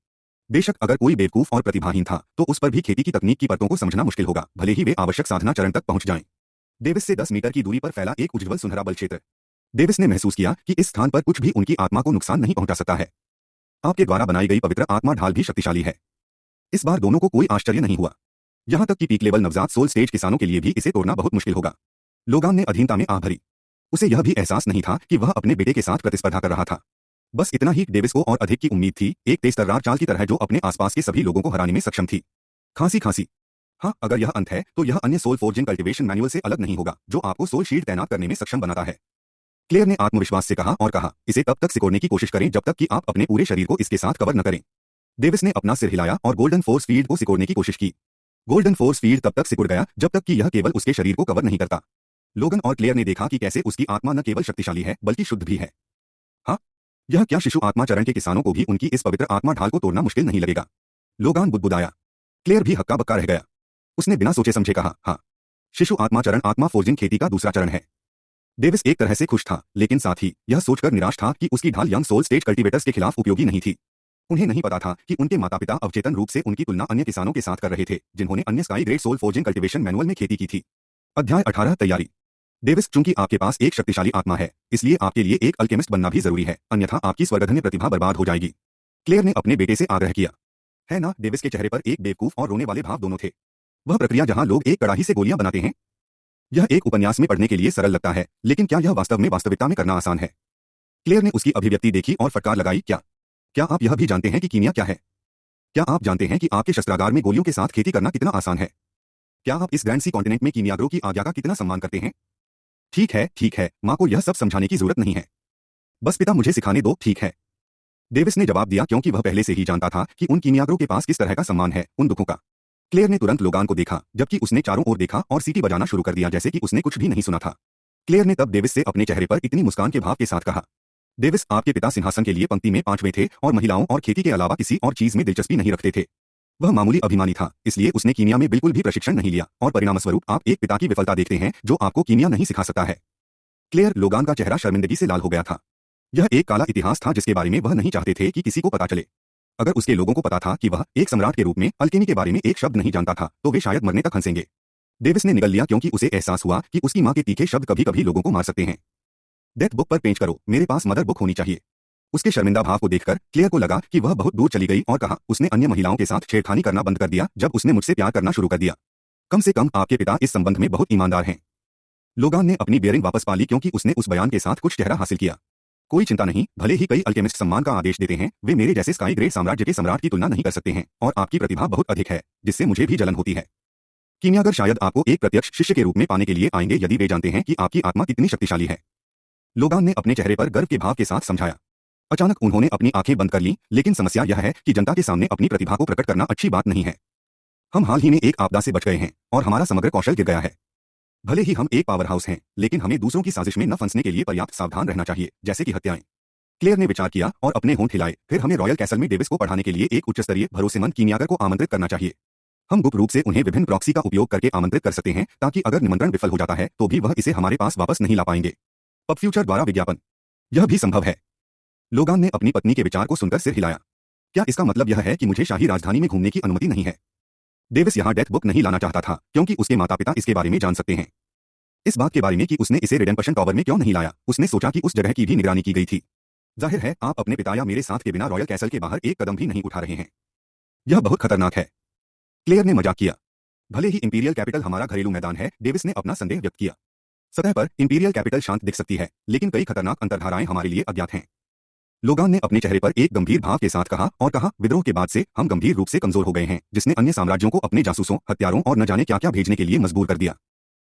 बेशक अगर कोई बेवकूफ और प्रतिभाहीन था, तो उस पर भी खेती की तकनीक की परतों को समझना मुश्किल होगा, भले ही वे आवश्यक साधना चरण तक पहुंच जाएं। डेविस से 10 मीटर की दूरी पर फैला एक उज्ज्वल सुनहरा बल क्षेत्र। डेविस ने महसूस किया कि इस स्थान पर कुछ भी उनकी आत्मा को नुकसान नहीं पहुंचा सकता है। आपके द्वारा बनाई गई पवित्र आत्मा ढाल भी शक्तिशाली है। इस बार दोनों को कोई आश्चर्य नहीं हुआ। यहां तक कि पीक लेवल नवजात सोल स्टेज किसानों के लिए भी इसे तोड़ना बहुत मुश्किल होगा। लोगान ने अधीनता में आह भरी। उसे यह भी एहसास नहीं था कि वह अपने बेटे के साथ प्रतिस्पर्धा कर रहा था। बस इतना ही, डेविस को और अधिक की उम्मीद थी, एक तेज तर्रार चाल की तरह जो अपने आसपास के सभी लोगों को हराने में सक्षम थी। खांसी। हाँ, अगर यह अंत है तो यह अन्य सोल फोर्जिंग कल्टीवेशन मैनुअल से अलग नहीं होगा, जो आपको सोल शील्ड तैनात करने में सक्षम बनाता है। क्लेयर ने आत्मविश्वास से कहा और कहा, इसे तब तक सिकोड़ने की कोशिश करें जब तक कि आप अपने पूरे शरीर को इसके साथ कवर न करें। डेविस ने अपना सिर हिलाया और गोल्डन फोर्स फील्ड को सिकोड़ने की कोशिश की। गोल्डन फोर्स फील्ड तब तक सिकुड़ गया जब तक कि यह केवल उसके शरीर को कवर नहीं करता। लोगन और क्लेयर ने देखा कि कैसे उसकी आत्मा न केवल शक्तिशाली है बल्कि शुद्ध भी है। हाँ, यह क्या शिशु आत्मा चरण के किसानों को भी उनकी इस पवित्र आत्मा ढाल को तोड़ना मुश्किल नहीं लगेगा? लोगान बुदबुदाया। क्लेयर भी हक्का बक्का रह गया। उसने बिना सोचे समझे कहा, हाँ, शिशु आत्मा चरण आत्मा फोर्जिंग खेती का दूसरा चरण है। डेविस एक तरह से खुश था, लेकिन साथ ही यह सोचकर निराश था कि उसकी ढाल यंग सोल स्टेज कल्टीवेटर्स के खिलाफ उपयोगी नहीं थी। उन्हें नहीं पता था कि उनके माता पिता अवचेतन रूप से उनकी तुलना अन्य किसानों के साथ कर रहे थे, जिन्होंने अन्य sky grade soul forging cultivation manual में खेती की थी। अध्याय 18 तैयारी। डेविस, चूंकि आपके पास एक शक्तिशाली आत्मा है, इसलिए आपके लिए एक अल्केमिस्ट बनना भी जरूरी है, अन्यथा आपकी स्वर्गधन्य प्रतिभा बर्बाद हो जाएगी। क्लेयर ने अपने बेटे से आग्रह किया। है ना? डेविस के चेहरे पर एक बेवकूफ और रोने वाले भाव दोनों थे। वह प्रक्रिया जहां लोग एक कड़ाही से गोलियां बनाते हैं। यह एक उपन्यास में पढ़ने के लिए सरल लगता है, लेकिन क्या यह वास्तव में वास्तविकता में करना आसान है? क्लेयर ने उसकी अभिव्यक्ति देखी और फटकार लगाई, क्या आप यह भी जानते हैं कि कीमिया क्या है? क्या आप जानते हैं कि आपके शस्त्रागार में गोलियों के साथ खेती करना कितना आसान है? क्या आप इस ग्रैंड सी कॉन्टिनेंट में कीमियागरों की आज्ञा का कितना सम्मान करते हैं? ठीक है, माँ को यह सब समझाने की जरूरत नहीं है। बस पिता मुझे सिखाने दो, ठीक है? डेविस ने जवाब दिया, क्योंकि वह पहले से ही जानता था कि उन कीमियागरों के पास किस तरह का सम्मान है, उन दुखों का। क्लेयर ने तुरंत लोगान को देखा, जबकि उसने चारों ओर देखा और सीटी बजाना शुरू कर दिया जैसे कि उसने कुछ भी नहीं सुना था। क्लेयर ने तब डेविस से अपने चेहरे पर इतनी मुस्कान के भाव के साथ कहा, डेविस, आपके पिता सिंहासन के लिए पंक्ति में 5वें थे और महिलाओं और खेती के अलावा किसी और चीज में दिलचस्पी नहीं रखते थे। वह मामूली अभिमानी था, इसलिए उसने कीमिया में बिल्कुल भी प्रशिक्षण नहीं लिया और परिणामस्वरूप आप एक पिता की विफलता देखते हैं जो आपको कीमिया नहीं सिखा सकता है। क्लेयर, लोगान का चेहरा शर्मिंदगी से लाल हो गया था। यह एक काला इतिहास था जिसके बारे में वह नहीं चाहते थे कि किसी को पता चले। अगर उसके लोगों को पता था कि वह एक सम्राट के रूप में अल्केमी के बारे में एक शब्द नहीं जानता था, तो वे शायद मरने तक हंसेंगे। डेविस ने निगल लिया, क्योंकि उसे एहसास हुआ कि उसकी मां के तीखे शब्द कभी कभी लोगों को मार सकते हैं। डेथ बुक पर पेंच करो, मेरे पास मदर बुक होनी चाहिए। उसके शर्मिंदा भाव को देखकर क्लेयर को लगा कि वह बहुत दूर चली गई और कहा, उसने अन्य महिलाओं के साथ छेड़खानी करना बंद कर दिया जब उसने मुझसे प्यार करना शुरू कर दिया। कम से कम आपके पिता इस संबंध में बहुत ईमानदार हैं। लोगान ने अपनी बियरिंग वापस पा ली, क्योंकि उसने उस बयान के साथ कुछ चेहरा हासिल किया। कोई चिंता नहीं, भले ही कई अल्केमिस्ट सम्मान का आदेश देते हैं, वे मेरे जैसे स्काई ग्रेड साम्राज्य के सम्राट की तुलना नहीं कर सकते हैं, और आपकी प्रतिभा बहुत अधिक है, जिससे मुझे भी जलन होती है। कीमियागर शायद आपको एक प्रत्यक्ष शिष्य के रूप में पाने के लिए आएंगे यदि वे जानते हैं कि आपकी आत्मा कितनी शक्तिशाली है। लोगान ने अपने चेहरे पर गर्व के भाव के साथ समझाया। अचानक उन्होंने अपनी आंखें बंद कर लीं, लेकिन समस्या यह है कि जनता के सामने अपनी प्रतिभा को प्रकट करना अच्छी बात नहीं है। हम हाल ही में एक आपदा से बच गए हैं और हमारा समग्र कौशल गिर गया है। भले ही हम एक पावर हाउस हैं, लेकिन हमें दूसरों की साजिश में न फंसने के लिए पर्याप्त सावधान रहना चाहिए, जैसे कि हत्याएं। क्लेयर ने विचार किया और अपने होंठ हिलाए। फिर हमें रॉयल कैसल में डेविस को पढ़ाने के लिए एक उच्च स्तरीय भरोसेमंद कीमियागर को आमंत्रित करना चाहिए। हम गुप्त रूप से उन्हें विभिन्न प्रॉक्सी का उपयोग करके आमंत्रित कर सकते हैं ताकि अगर निमंत्रण विफल हो जाता है तो भी वह इसे हमारे पास वापस नहीं ला पाएंगे। पब फ्यूचर द्वारा विज्ञापन। यह भी संभव है। लोगान ने अपनी पत्नी के विचार को सुनकर सिर हिलाया। क्या इसका मतलब यह है कि मुझे शाही राजधानी में घूमने की अनुमति नहीं है? डेविस यहाँ डेथ बुक नहीं लाना चाहता था क्योंकि उसके माता पिता इसके बारे में जान सकते हैं। इस बात के बारे में कि उसने इसे रिडेम्पशन टॉवर में क्यों नहीं लाया, उसने सोचा कि उस जगह की भी निगरानी की गई थी। जाहिर है आप अपने पिता या मेरे साथ के बिना रॉयल कैसल के बाहर एक कदम भी नहीं उठा रहे हैं। यह बहुत खतरनाक है। क्लेयर ने मजाक किया। भले ही इंपीरियल कैपिटल हमारा घरेलू मैदान है, डेविस ने अपना संदेह व्यक्त किया। सतह पर इंपीरियल कैपिटल शांत दिख सकती है, लेकिन कई खतरनाक अंतर्धाराएं हमारे लिए अज्ञात हैं। लोगान ने अपने चेहरे पर एक गंभीर भाव के साथ कहा, विद्रोह के बाद से हम गंभीर रूप से कमजोर हो गए हैं, जिसने अन्य साम्राज्यों को अपने जासूसों, हत्यारों और न जाने क्या क्या भेजने के लिए मजबूर कर दिया।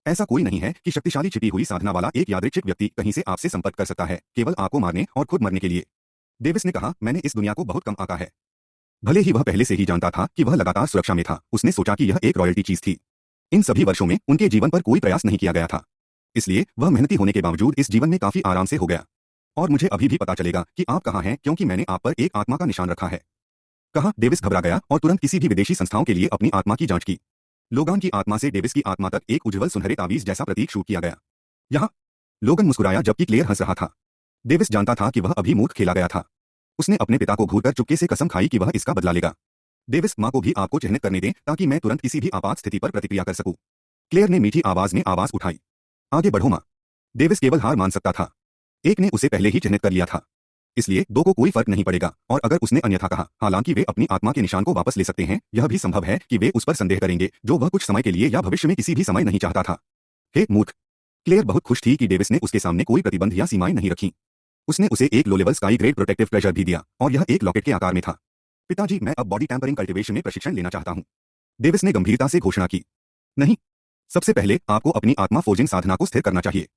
ऐसा कोई नहीं है कि शक्तिशाली छिपी हुई साधना वाला एक यादृच्छिक व्यक्ति कहीं से आपसे संपर्क कर सकता है, केवल आपको मारने और खुद मरने के लिए। डेविस ने कहा, मैंने इस दुनिया को बहुत कम आंका है। भले ही वह पहले से ही जानता था कि वह लगातार सुरक्षा में था, उसने सोचा कि यह एक रॉयल्टी चीज थी। इन सभी वर्षों में उनके जीवन पर कोई प्रयास नहीं किया गया था, इसलिए वह मेहनती होने के बावजूद इस जीवन में काफी आराम से हो गया। और मुझे अभी भी पता चलेगा कि आप कहाँ हैं क्योंकि मैंने आप पर एक आत्मा का निशान रखा है। कहा, डेविस घबरा गया और तुरंत किसी भी विदेशी संस्थाओं के लिए अपनी आत्मा की जांच की। लोगान की आत्मा से डेविस की आत्मा तक एक उज्ज्वल सुनहरे तावीज जैसा प्रतीक शूट किया गया। यहाँ लोगन मुस्कुराया जबकि क्लेयर हंस रहा था। डेविस जानता था कि वह अभी मूर्ख खेला गया था। उसने अपने पिता को घूरकर चुपके से कसम खाई कि वह इसका बदला लेगा। डेविस, माँ को भी आपको चिह्नित करने दें ताकि मैं तुरंत किसी भी आपात स्थिति पर प्रतिक्रिया कर सकूं। क्लेयर ने मीठी आवाज में आवाज उठाई। आगे बढ़ो माँ। डेविस केवल हार मान सकता था। एक ने उसे पहले ही चिह्नित कर लिया था, इसलिए दो को कोई फर्क नहीं पड़ेगा। और अगर उसने अन्यथा कहा, हालांकि वे अपनी आत्मा के निशान को वापस ले सकते हैं, यह भी संभव है कि वे उस पर संदेह करेंगे जो वह कुछ समय के लिए या भविष्य में किसी भी समय नहीं चाहता था। हे मूर्ख। क्लेयर बहुत खुश थी कि डेविस ने उसके सामने कोई प्रतिबंध या सीमाएं नहीं रखी। उसने उसे एक low level sky grade protective treasure भी दिया और यह एक लॉकेट के आकार में था। पिताजी, मैं अब बॉडी टैंपरिंग कल्टीवेशन में प्रशिक्षण लेना चाहता हूं, डेविस ने गंभीरता से घोषणा की। नहीं, सबसे पहले आपको अपनी आत्मा फोर्जिंग साधना को स्थिर करना चाहिए।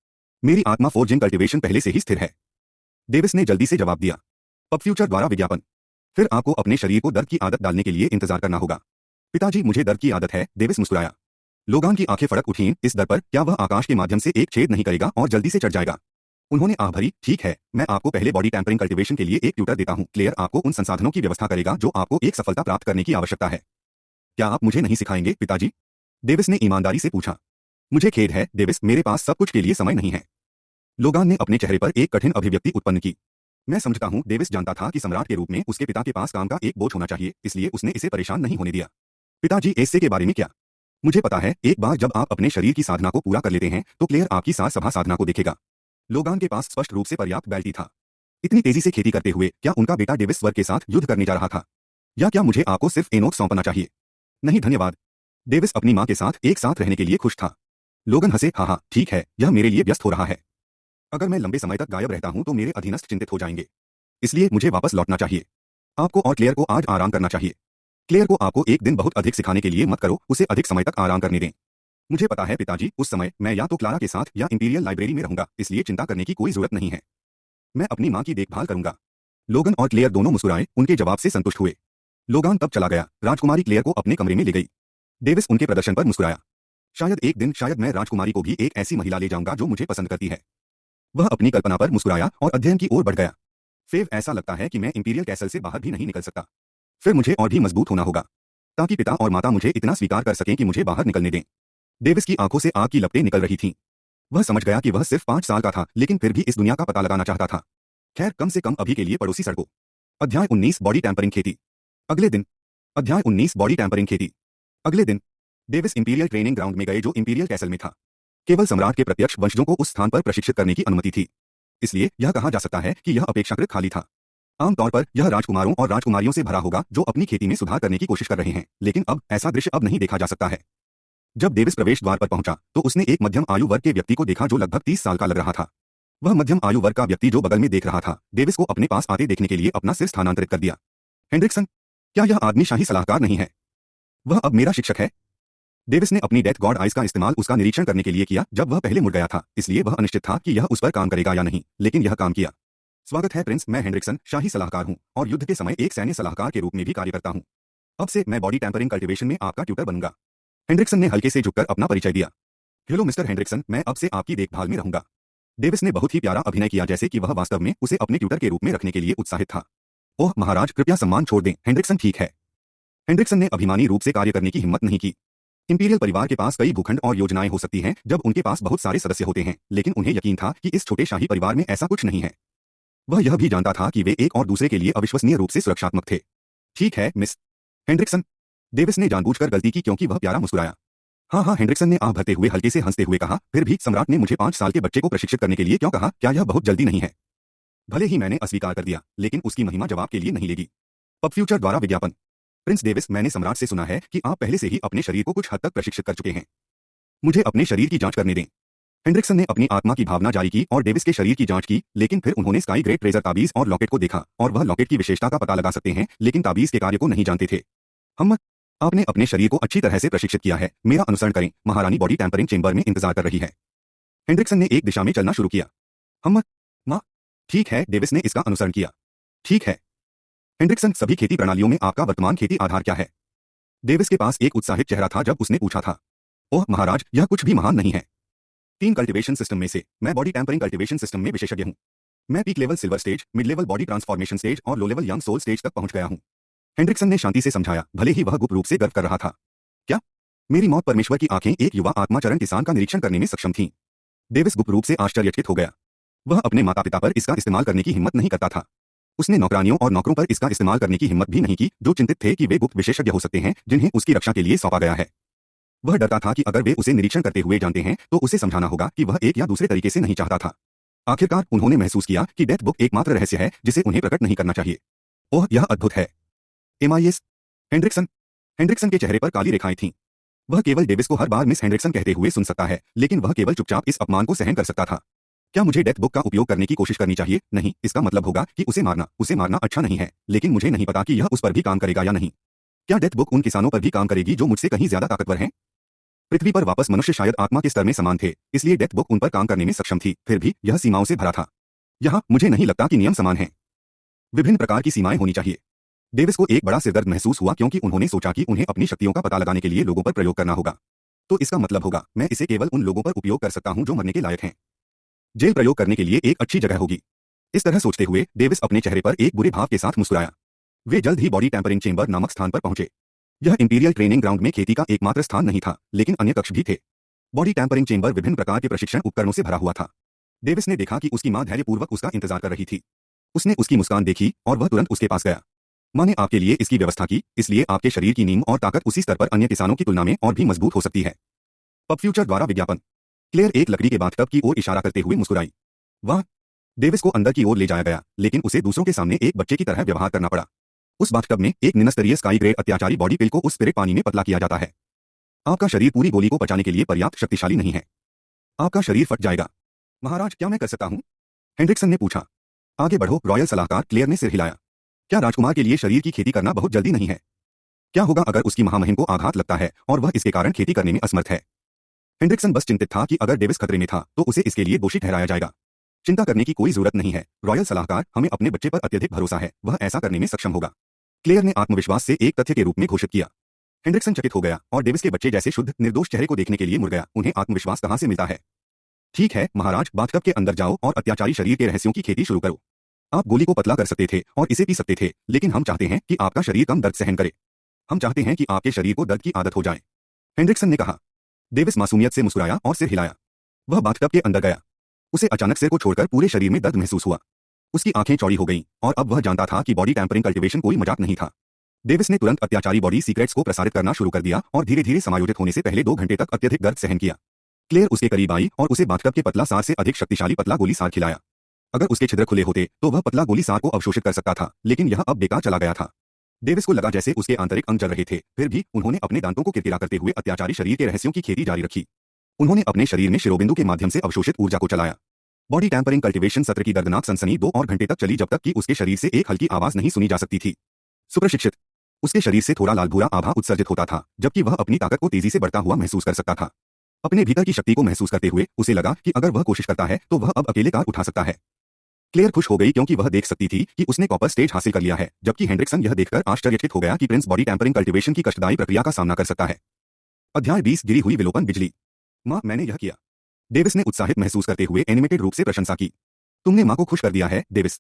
मेरी आत्मा फोर्जिंग कल्टीवेशन पहले से ही स्थिर है, डेविस ने जल्दी से जवाब दिया। पब फ्यूचर द्वारा विज्ञापन। फिर आपको अपने शरीर को दर्द की आदत डालने के लिए इंतजार करना होगा। पिताजी, मुझे दर्द की आदत है, डेविस मुस्कुराया। लोगान की आंखें फड़क उठीं। इस दर पर क्या वह आकाश के माध्यम से एक छेद नहीं करेगा और जल्दी से चढ़ जाएगा? उन्होंने आह भरी। ठीक है, मैं आपको पहले बॉडी टैंपरिंग कल्टीवेशन के लिए एक ट्यूटर देता हूं। क्लेयर आपको उन संसाधनों की व्यवस्था करेगा जो आपको एक सफलता प्राप्त करने की आवश्यकता है। क्या आप मुझे नहीं सिखाएंगे पिताजी? डेविस ने ईमानदारी से पूछा। मुझे खेद है डेविस, मेरे पास सब कुछ के लिए समय नहीं है। लोगान ने अपने चेहरे पर एक कठिन अभिव्यक्ति उत्पन्न की। मैं समझता हूं, डेविस जानता था कि सम्राट के रूप में उसके पिता के पास काम का एक बोझ होना चाहिए, इसलिए उसने इसे परेशान नहीं होने दिया। पिताजी, ऐसे के बारे में क्या? मुझे पता है, एक बार जब आप अपने शरीर की साधना को पूरा कर लेते हैं तो क्लेयर आपकी सार सभा साधना को देखेगा। लोगान के पास स्पष्ट रूप से पर्याप्त बैल्टी था। इतनी तेजी से खेती करते हुए क्या उनका बेटा डेविस स्वर्ग के साथ युद्ध करने जा रहा था? या क्या मुझे आपको सिर्फ एनोक सौंपना चाहिए? नहीं धन्यवाद। डेविस अपनी माँ के साथ एक साथ रहने के लिए खुश था। लोगन हंसे। हाँ, ठीक है, यह मेरे लिए व्यस्त हो रहा है। अगर मैं लंबे समय तक गायब रहता हूं तो मेरे अधीनस्थ चिंतित हो जाएंगे, इसलिए मुझे वापस लौटना चाहिए। आपको और क्लेयर को आज आराम करना चाहिए। क्लेयर को आपको एक दिन बहुत अधिक सिखाने के लिए मत करो, उसे अधिक समय तक आराम करने दें। मुझे पता है पिताजी, उस समय मैं या तो क्लारा के साथ या इंपीरियल लाइब्रेरी में रहूंगा, इसलिए चिंता करने की कोई जरूरत नहीं है। मैं अपनी माँ की देखभाल करूंगा। लोगन और क्लेयर दोनों मुस्कुराए, उनके जवाब से संतुष्ट हुए। लोगान तब चला गया। राजकुमारी क्लेयर को अपने कमरे में ले गई। डेविस उनके प्रदर्शन पर मुस्कुराया। शायद एक दिन, शायद मैं राजकुमारी को भी एक ऐसी महिला ले जाऊंगा जो मुझे पसंद करती है। वह अपनी कल्पना पर मुस्कुराया और अध्ययन की ओर बढ़ गया। फेव, ऐसा लगता है कि मैं इंपीरियल कैसल से बाहर भी नहीं निकल सकता। फिर मुझे और भी मजबूत होना होगा ताकि पिता और माता मुझे इतना स्वीकार कर सकें कि मुझे बाहर निकलने दें। डेविस की आंखों से आग की लपटें निकल रही थीं। वह समझ गया कि वह सिर्फ 5 साल का था, लेकिन फिर भी इस दुनिया का पता लगाना चाहता था। खैर, कम से कम अभी के लिए पड़ोसी सड़कों। अध्याय 19 बॉडी टैंपरिंग खेती। अगले दिन। अध्याय 19 बॉडी टैंपरिंग खेती। अगले दिन डेविस इंपीरियल ट्रेनिंग ग्राउंड में गए जो इंपीरियल कैसल में था। केवल सम्राट के प्रत्यक्ष वंशजों को उस स्थान पर प्रशिक्षित करने की अनुमति थी, इसलिए यह कहा जा सकता है कि यह अपेक्षाकृत खाली था। आमतौर पर यह राजकुमारों और राजकुमारियों से भरा होगा जो अपनी खेती में सुधार करने की कोशिश कर रहे हैं, लेकिन अब ऐसा दृश्य अब नहीं देखा जा सकता है। जब डेविस प्रवेश द्वार पर पहुंचा तो उसने एक मध्यम आयु वर्ग के व्यक्ति को देखा जो लगभग 30 साल का लग रहा था। वह मध्यम आयु वर्ग का व्यक्ति जो बगल में देख रहा था, डेविस को अपने पास आते देखने के लिए अपना सिर स्थानांतरित कर दिया। हेंड्रिक्सन, क्या यह आदमी शाही सलाहकार नहीं है? वह अब मेरा शिक्षक है। डेविस ने अपनी डेथ गॉड आइज का इस्तेमाल उसका निरीक्षण करने के लिए किया जब वह पहले मुड़ गया था, इसलिए वह अनिश्चित था कि यह उस पर काम करेगा या नहीं, लेकिन यह काम किया। स्वागत है प्रिंस, मैं हेंड्रिक्सन शाही सलाहकार हूं और युद्ध के समय एक सैन्य सलाहकार के रूप में भी कार्य करता हूं। अब से मैं बॉडी टैंपरिंग कल्टीवेशन में आपका ट्यूटर बनूंगा। हेंड्रिक्सन ने हल्के से झुककर अपना परिचय दिया। हेलो मिस्टर हेंड्रिक्सन, मैं अब से आपकी देखभाल में रहूंगा। डेविस ने बहुत ही प्यारा अभिनय किया, जैसे कि वह वास्तव में उसे अपने ट्यूटर के रूप में रखने के लिए उत्साहित था। ओह महाराज, कृपया सम्मान छोड़ दें, हेंड्रिक्सन ठीक है। हेंड्रिक्सन ने अभिमानी रूप से कार्य करने की हिम्मत नहीं की। इंपीरियल परिवार के पास कई भूखंड और योजनाएं हो सकती हैं जब उनके पास बहुत सारे सदस्य होते हैं, लेकिन उन्हें यकीन था कि इस छोटे शाही परिवार में ऐसा कुछ नहीं है। वह यह भी जानता था कि वे एक और दूसरे के लिए अविश्वसनीय रूप से सुरक्षात्मक थे। ठीक है मिस हेंड्रिक्सन, डेविस ने जानबूझकर गलती की क्योंकि वह प्यारा मुस्कुराया। हाँ हाँ, हेंड्रिक्सन ने आह भरते हुए हल्के से हंसते हुए कहा, फिर भी सम्राट ने मुझे 5 साल के बच्चे को प्रशिक्षित करने के लिए क्यों कहा? क्या यह बहुत जल्दी नहीं है? भले ही मैंने अस्वीकार कर दिया, लेकिन उसकी महिमा जवाब के लिए नहीं लेगी। पब फ्यूचर द्वारा विज्ञापन। प्रिंस डेविस, मैंने सम्राट से सुना है कि आप पहले से ही अपने शरीर को कुछ हद तक प्रशिक्षित कर चुके हैं। मुझे अपने शरीर की जांच करने दें। हेंड्रिक्सन ने अपनी आत्मा की भावना जारी की और डेविस के शरीर की जांच की, लेकिन फिर उन्होंने स्काई ग्रेट ट्रेजर ताबीज और लॉकेट को देखा और वह लॉकेट की विशेषता का पता लगा सकते हैं, लेकिन ताबीज के कार्य को नहीं जानते थे। हम आपने अपने शरीर को अच्छी तरह से प्रशिक्षित किया है, मेरा अनुसरण करें, महारानी बॉडी टैंपरिंग चेंबर में इंतजार कर रही है। हेंड्रिक्सन ने एक दिशा में चलना शुरू किया। हम माँ ठीक है, डेविस ने इसका अनुसरण किया। ठीक है हेंड्रिक्सन, सभी खेती प्रणालियों में आपका वर्तमान खेती आधार क्या है? डेविस के पास एक उत्साहित चेहरा था जब उसने पूछा था। ओह महाराज, यह कुछ भी महान नहीं है। 3 कल्टीवेशन सिस्टम में से मैं बॉडी टैंपरिंग कल्टीवेशन सिस्टम में विशेषज्ञ हूँ। मैं peak level silver stage, mid level body transformation stage और low level young soul stage तक पहुंच गया हूँ। हेंड्रिक्सन ने शांति से समझाया, भले ही वह गुप्त रूप से गर्व कर रहा था। क्या? मेरी मौत परमेश्वर की आंखें एक युवा आत्मा चरण किसान का निरीक्षण करने में सक्षम थीं। डेविस गुप्त रूप से आश्चर्यचकित हो गया। वह अपने माता पिता पर इसका इस्तेमाल करने की हिम्मत नहीं करता था। उसने नौकरानियों और नौकरों पर इसका इस्तेमाल करने की हिम्मत भी नहीं की, जो चिंतित थे कि वे गुप्त विशेषज्ञ हो सकते हैं जिन्हें उसकी रक्षा के लिए सौंपा गया है। वह डरता था कि अगर वे उसे निरीक्षण करते हुए जानते हैं तो उसे समझाना होगा कि वह एक या दूसरे तरीके से नहीं चाहता था। आखिरकार उन्होंने महसूस किया कि डेथ बुक एकमात्र रहस्य है जिसे उन्हें प्रकट नहीं करना चाहिए। ओह यह अद्भुत है। MIS हेंड्रिक्सन। हेंड्रिक्सन के चेहरे पर काली रेखाएं थीं। वह केवल डेविस को हर बार मिस हेंड्रिक्सन कहते हुए सुन सकता है, लेकिन वह केवल चुपचाप इस अपमान को सहन कर सकता था। क्या मुझे डेथ बुक का उपयोग करने की कोशिश करनी चाहिए? नहीं, इसका मतलब होगा कि उसे मारना अच्छा नहीं है, लेकिन मुझे नहीं पता कि यह उस पर भी काम करेगा या नहीं। क्या डेथ बुक उन किसानों पर भी काम करेगी जो मुझसे कहीं ज्यादा ताकतवर हैं? पृथ्वी पर वापस मनुष्य शायद आत्मा के स्तर में समान थे, इसलिए डेथ बुक उन पर काम करने में सक्षम थी, फिर भी यह सीमाओं से भरा था। यहाँ मुझे नहीं लगता कि नियम समान हैं। विभिन्न प्रकार की सीमाएं होनी चाहिए। डेविस को एक बड़ा सिरदर्द महसूस हुआ क्योंकि उन्होंने सोचा कि उन्हें अपनी शक्तियों का पता लगाने के लिए लोगों पर प्रयोग करना होगा। तो इसका मतलब होगा मैं इसे केवल उन लोगों पर उपयोग कर सकता हूं जो मरने के लायक हैं। जेल प्रयोग करने के लिए एक अच्छी जगह होगी। इस तरह सोचते हुए डेविस अपने चेहरे पर एक बुरे भाव के साथ मुस्कुराया। वे जल्द ही बॉडी टैंपरिंग चेंबर नामक स्थान पर पहुंचे। यह इंपीरियल ट्रेनिंग ग्राउंड में खेती का एकमात्र स्थान नहीं था, लेकिन अन्य कक्ष भी थे। बॉडी टैंपरिंग चेंबर विभिन्न प्रकार के प्रशिक्षण उपकरणों से भरा हुआ था। डेविस ने देखा कि उसकी मां धैर्यपूर्वक उसका इंतजार कर रही थी। उसने उसकी मुस्कान देखी और वह तुरंत उसके पास गया। मां ने आपके लिए इसकी व्यवस्था की, इसलिए आपके शरीर की नींव और ताकत उसी स्तर पर अन्य किसानों की तुलना में और भी मजबूत हो सकती है। पब फ्यूचर द्वारा विज्ञापन। क्लेयर एक लकड़ी के बाथटब की ओर इशारा करते हुए मुस्कुराई। वाह! डेविस को अंदर की ओर ले जाया गया, लेकिन उसे दूसरों के सामने एक बच्चे की तरह व्यवहार करना पड़ा। उस बाथटब में एक निम्नस्तरीय स्काई ग्रेड अत्याचारी बॉडी पिल को उस स्पिरिट पानी में पतला किया जाता है। आपका शरीर पूरी गोली को पचाने के लिए पर्याप्त शक्तिशाली नहीं है। आपका शरीर फट जाएगा। महाराज, क्या मैं कर सकता हूं? हेंड्रिक्सन ने पूछा। आगे बढ़ो, रॉयल सलाहकार, क्लेयर ने सिर हिलाया। क्या राजकुमार के लिए शरीर की खेती करना बहुत जल्दी नहीं है? क्या होगा अगर उसकी महामहिम को आघात लगता है और वह इसके कारण खेती करने में असमर्थ है? हेंड्रिक्सन बस चिंतित था कि अगर डेविस खतरे में था तो उसे इसके लिए दोषी ठहराया जाएगा। चिंता करने की कोई जरूरत नहीं है, रॉयल सलाहकार, हमें अपने बच्चे पर अत्यधिक भरोसा है, वह ऐसा करने में सक्षम होगा। क्लेयर ने आत्मविश्वास से एक तथ्य के रूप में घोषित किया। हेंड्रिक्सन चकित हो गया और डेविस के बच्चे जैसे शुद्ध निर्दोष चेहरे को देखने के लिए मुड़ गया। उन्हें आत्मविश्वास कहां से मिलता है? ठीक है महाराज, बाथटब के अंदर जाओ और अत्याचारी शरीर के रहस्यों की खेती शुरू करो। आप गोली को पतला कर सकते थे और इसे पी सकते थे, लेकिन हम चाहते हैं कि आपका शरीर कम दर्द सहन करे। हम चाहते हैं कि आपके शरीर को दर्द की आदत हो जाए, हेंड्रिक्सन ने कहा। डेविस मासूमियत से मुस्कुराया और सिर हिलाया। वह बाथटब के अंदर गया। उसे अचानक सिर को छोड़कर पूरे शरीर में दर्द महसूस हुआ। उसकी आंखें चौड़ी हो गईं और अब वह जानता था कि बॉडी टैंपरिंग कल्टीवेशन कोई मजाक नहीं था। डेविस ने तुरंत अत्याचारी बॉडी सीक्रेट्स को प्रसारित करना शुरू कर दिया और धीरे धीरे समायोजित होने से पहले 2 घंटे तक अत्यधिक दर्द सहन किया। क्लेयर उसके करीब आई और उसे बाथटब के पतला सार से अधिक शक्तिशाली पतला गोली सार खिलाया। अगर उसके छिद्र खुले होते तो वह पतला गोली सार को अवशोषित कर सकता था, लेकिन यह अब बेकार चला गया था। डेविस को लगा जैसे उसके आंतरिक अंग जल रहे थे, फिर भी उन्होंने अपने दांतों को किरकिरा करते हुए अत्याचारी शरीर के रहस्यों की खेती जारी रखी। उन्होंने अपने शरीर में शिरोबिंदु के माध्यम से अवशोषित ऊर्जा को चलाया। बॉडी टैंपरिंग कल्टीवेशन सत्र की दर्दनाक सनसनी 2 और घंटे तक चली, जब तक कि उसके शरीर से एक हल्की आवाज नहीं सुनी जा सकती थी। सुप्रशिक्षित। उसके शरीर से थोड़ा लाल भूरा आभा उत्सर्जित होता था, जबकि वह अपनी ताकत को तेजी से बढ़ता हुआ महसूस कर सकता था। अपने भीतर की शक्ति को महसूस करते हुए उसे लगा कि अगर वह कोशिश करता है तो वह अब अकेले कार उठा सकता है। क्लेयर खुश हो गई क्योंकि वह देख सकती थी कि उसने कॉपर स्टेज हासिल कर लिया है, जबकि हेंड्रिक्सन यह देखकर आश्चर्यचकित हो गया कि प्रिंस बॉडी टैंपरिंग कल्टीवेशन की कष्टदायी प्रक्रिया का सामना कर सकता है। अध्याय 20 गिरी हुई विलोपन बिजली। मां, मैंने यह किया। डेविस ने उत्साहित महसूस करते हुए एनिमेटेड रूप से प्रशंसा की। तुमने माँ को खुश कर दिया है, डेविस।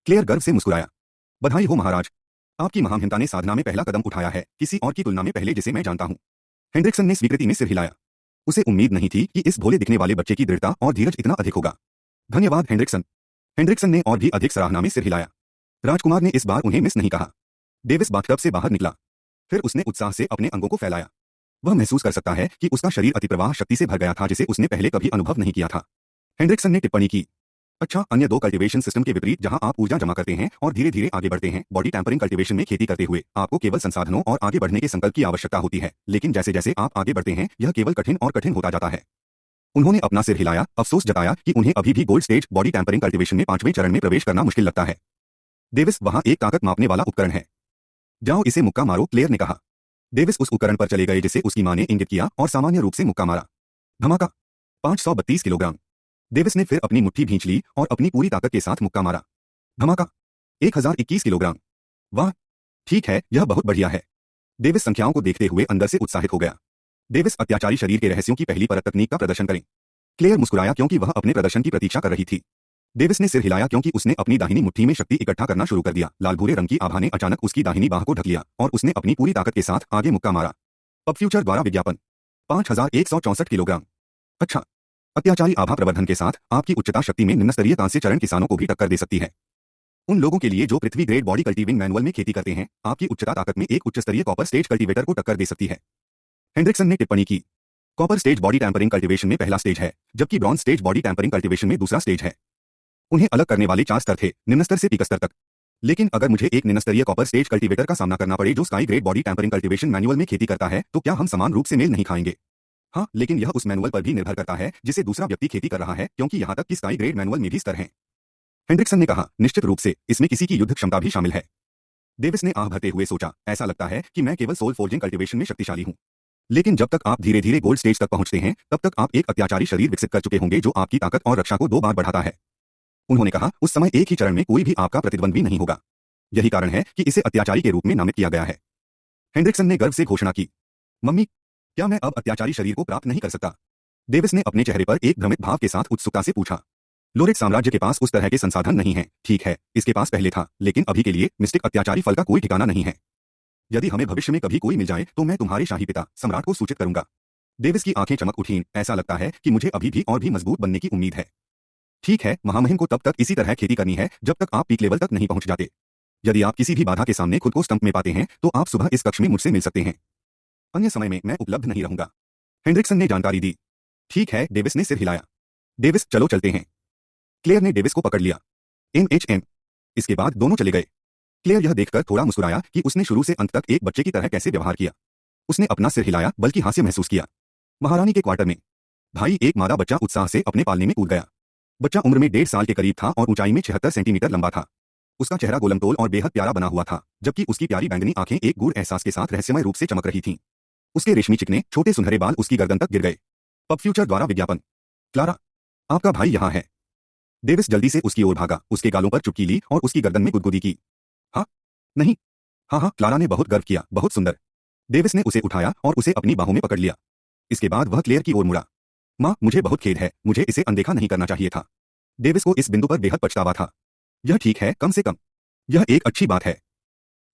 क्लेयर गर्व से मुस्कुराया। बधाई हो महाराज। आपकी महामहिमता ने साधना में पहला कदम उठाया है, किसी और की तुलना में पहले जिसे मैं जानता हूँ। हेंड्रिक्सन ने स्वीकृति में सिर हिलाया। उसे उम्मीद नहीं थी कि इस भोले दिखने वाले बच्चे की दृढ़ता और धीरज इतना अधिक होगा। धन्यवाद हेंड्रिक्सन। हेंड्रिक्सन ने और भी अधिक सराहना में सिर हिलाया। राजकुमार ने इस बार उन्हें मिस नहीं कहा। डेविस बाथटब से बाहर निकला। फिर उसने उत्साह से अपने अंगों को फैलाया। वह महसूस कर सकता है कि उसका शरीर अतिप्रवाह शक्ति से भर गया था जिसे उसने पहले कभी अनुभव नहीं किया था। हेंड्रिक्सन ने टिप्पणी की। अच्छा, अन्य दो कल्टीवेशन सिस्टम के विपरीत जहां आप ऊर्जा जमा करते हैं और धीरे धीरे आगे बढ़ते हैं, बॉडी टैंपरिंग कल्टीवेशन में खेती करते हुए आपको केवल संसाधनों और आगे बढ़ने के संकल्प की आवश्यकता होती है, लेकिन जैसे जैसे आप आगे बढ़ते हैं यह केवल कठिन और कठिन होता जाता है। उन्होंने अपना सिर हिलाया, अफसोस जताया कि उन्हें अभी भी gold stage body tampering cultivation में 5वें चरण में प्रवेश करना मुश्किल लगता है। डेविस, वहां एक ताकत मापने वाला उपकरण है। जाओ इसे मुक्का मारो, क्लेयर ने कहा। डेविस उस उपकरण पर चले गए जिसे उसकी मां ने इंगित किया और सामान्य रूप से मुक्का मारा। धमाका। 532 किलोग्राम। डेविस ने फिर अपनी मुट्ठी भींच ली और अपनी पूरी ताकत के साथ मुक्का मारा। धमाका। 1021 किलोग्राम। वाह, ठीक है, यह बहुत बढ़िया है। डेविस संख्याओं को देखते हुए अंदर से उत्साहित हो गया। डेविस, अत्याचारी शरीर के रहस्यों की पहली परत तकनीक का प्रदर्शन करें। क्लेयर मुस्कुराया क्योंकि वह अपने प्रदर्शन की प्रतीक्षा कर रही थी। डेविस ने सिर हिलाया क्योंकि उसने अपनी दाहिनी मुट्ठी में शक्ति इकट्ठा करना शुरू कर दिया। लाल भूरे रंग की आभा ने अचानक उसकी दाहिनी बाह को ढक लिया और उसने अपनी पूरी ताकत के साथ आगे मुक्का मारा। पब फ्यूचर द्वारा विज्ञापन। 5164 किलोग्राम। अच्छा, अत्याचारी आभा प्रवर्धन के साथ आपकी उच्चता शक्ति में निम्न स्तरीय कांस्य चरण किसानों को भी टक्कर दे सकती है। उन लोगों के लिए जो पृथ्वी ग्रेड बॉडी कल्टीविंग मैनुअल में खेती करते हैं, आपकी उच्चता ताकत में एक उच्च स्तरीय कॉपर स्टेज कल्टीवेटर को टक्कर दे सकती है। हेंड्रिक्सन ने टिप्पणी की। Copper stage body tampering cultivation में पहला स्टेज है, जबकि bronze stage body tampering cultivation में दूसरा स्टेज है। उन्हें अलग करने वाले 4 स्तर थे, निम्न स्तर से पीक स्तर तक। लेकिन अगर मुझे एक निम्न स्तरीय कॉपर स्टेज कल्टीवेटर का सामना करना पड़े जो sky grade body tampering cultivation manual में खेती करता है, तो क्या हम समान रूप से मेल नहीं खाएंगे? हाँ, लेकिन यह उस मैनुअल पर भी निर्भर करता है जिसे दूसरा व्यक्ति खेती कर रहा है, क्योंकि यहाँ तक कि स्काई ग्रेड मैनुअल में भी स्तर हैं। हेंड्रिक्सन ने कहा, निश्चित रूप से, इसमें किसी की युद्ध क्षमता भी शामिल है। डेविस ने आह भरते हुए सोचा, ऐसा लगता है कि मैं केवल सोल फोर्जिंग कल्टीवेशन में शक्तिशाली हूँ। लेकिन जब तक आप धीरे धीरे गोल्ड स्टेज तक पहुंचते हैं, तब तक आप एक अत्याचारी शरीर विकसित कर चुके होंगे जो आपकी ताकत और रक्षा को 2 बार बढ़ाता है। उन्होंने कहा, उस समय एक ही चरण में कोई भी आपका प्रतिद्वंद्वी नहीं होगा। यही कारण है कि इसे अत्याचारी के रूप में नामित किया गया है। हेंड्रिक्सन ने गर्व से घोषणा की। मम्मी, क्या मैं अब अत्याचारी शरीर को प्राप्त नहीं कर सकता? डेविस ने अपने चेहरे पर एक भ्रमित भाव के साथ उत्सुकता से पूछा। लोरेट साम्राज्य के पास उस तरह के संसाधन नहीं है, ठीक है, इसके पास पहले था, लेकिन अभी के लिए मिस्टिक अत्याचारी फल का कोई ठिकाना नहीं है। यदि हमें भविष्य में कभी कोई मिल जाए तो मैं तुम्हारे शाही पिता सम्राट को सूचित करूंगा। डेविस की आंखें चमक उठीं, ऐसा लगता है कि मुझे अभी भी और भी मजबूत बनने की उम्मीद है। ठीक है, महामहिम को तब तक इसी तरह खेती करनी है जब तक आप पीक लेवल तक नहीं पहुंच जाते। यदि आप किसी भी बाधा के सामने खुद को स्टंप में पाते हैं तो आप सुबह इस कक्ष में मुझसे मिल सकते हैं। अन्य समय में मैं उपलब्ध नहीं रहूंगा। हेंड्रिक्सन ने जानकारी दी। ठीक है, डेविस ने सिर हिलाया। डेविस, चलो चलते हैं। क्लेयर ने डेविस को पकड़ लिया। एम। इसके बाद दोनों चले गए। क्लेयर यह देखकर थोड़ा मुस्कुराया कि उसने शुरू से अंत तक एक बच्चे की तरह कैसे व्यवहार किया। उसने अपना सिर हिलाया बल्कि हास्य महसूस किया। महारानी के क्वार्टर में भाई, एक मादा बच्चा उत्साह से अपने पालने में कूद गया। बच्चा उम्र में 1.5 साल के करीब था और ऊंचाई में 76 सेंटीमीटर लंबा था। उसका चेहरा गोलमटोल और बेहद प्यारा बना हुआ था, जबकि उसकी प्यारी बैंगनी आंखें एक गूढ़ एहसास के साथ रहस्यमय रूप से चमक रही थीं। उसके रेशमी चिकने छोटे सुनहरे बाल उसकी गर्दन तक गिर गए। पब फ्यूचर द्वारा विज्ञापन। क्लारा, आपका भाई यहाँ है। डेविस जल्दी से उसकी ओर भागा, उसके गालों पर चुपकी ली और उसकी गर्दन में गुदगुदी की। हाँ, नहीं, हाँ, क्लारा ने बहुत गर्व किया, बहुत सुंदर। डेविस ने उसे उठाया और उसे अपनी बाहों में पकड़ लिया। इसके बाद वह क्लेयर की ओर मुड़ा। माँ, मुझे बहुत खेद है, मुझे इसे अनदेखा नहीं करना चाहिए था। डेविस को इस बिंदु पर बेहद पछतावा था। यह ठीक है, कम से कम यह एक अच्छी बात है।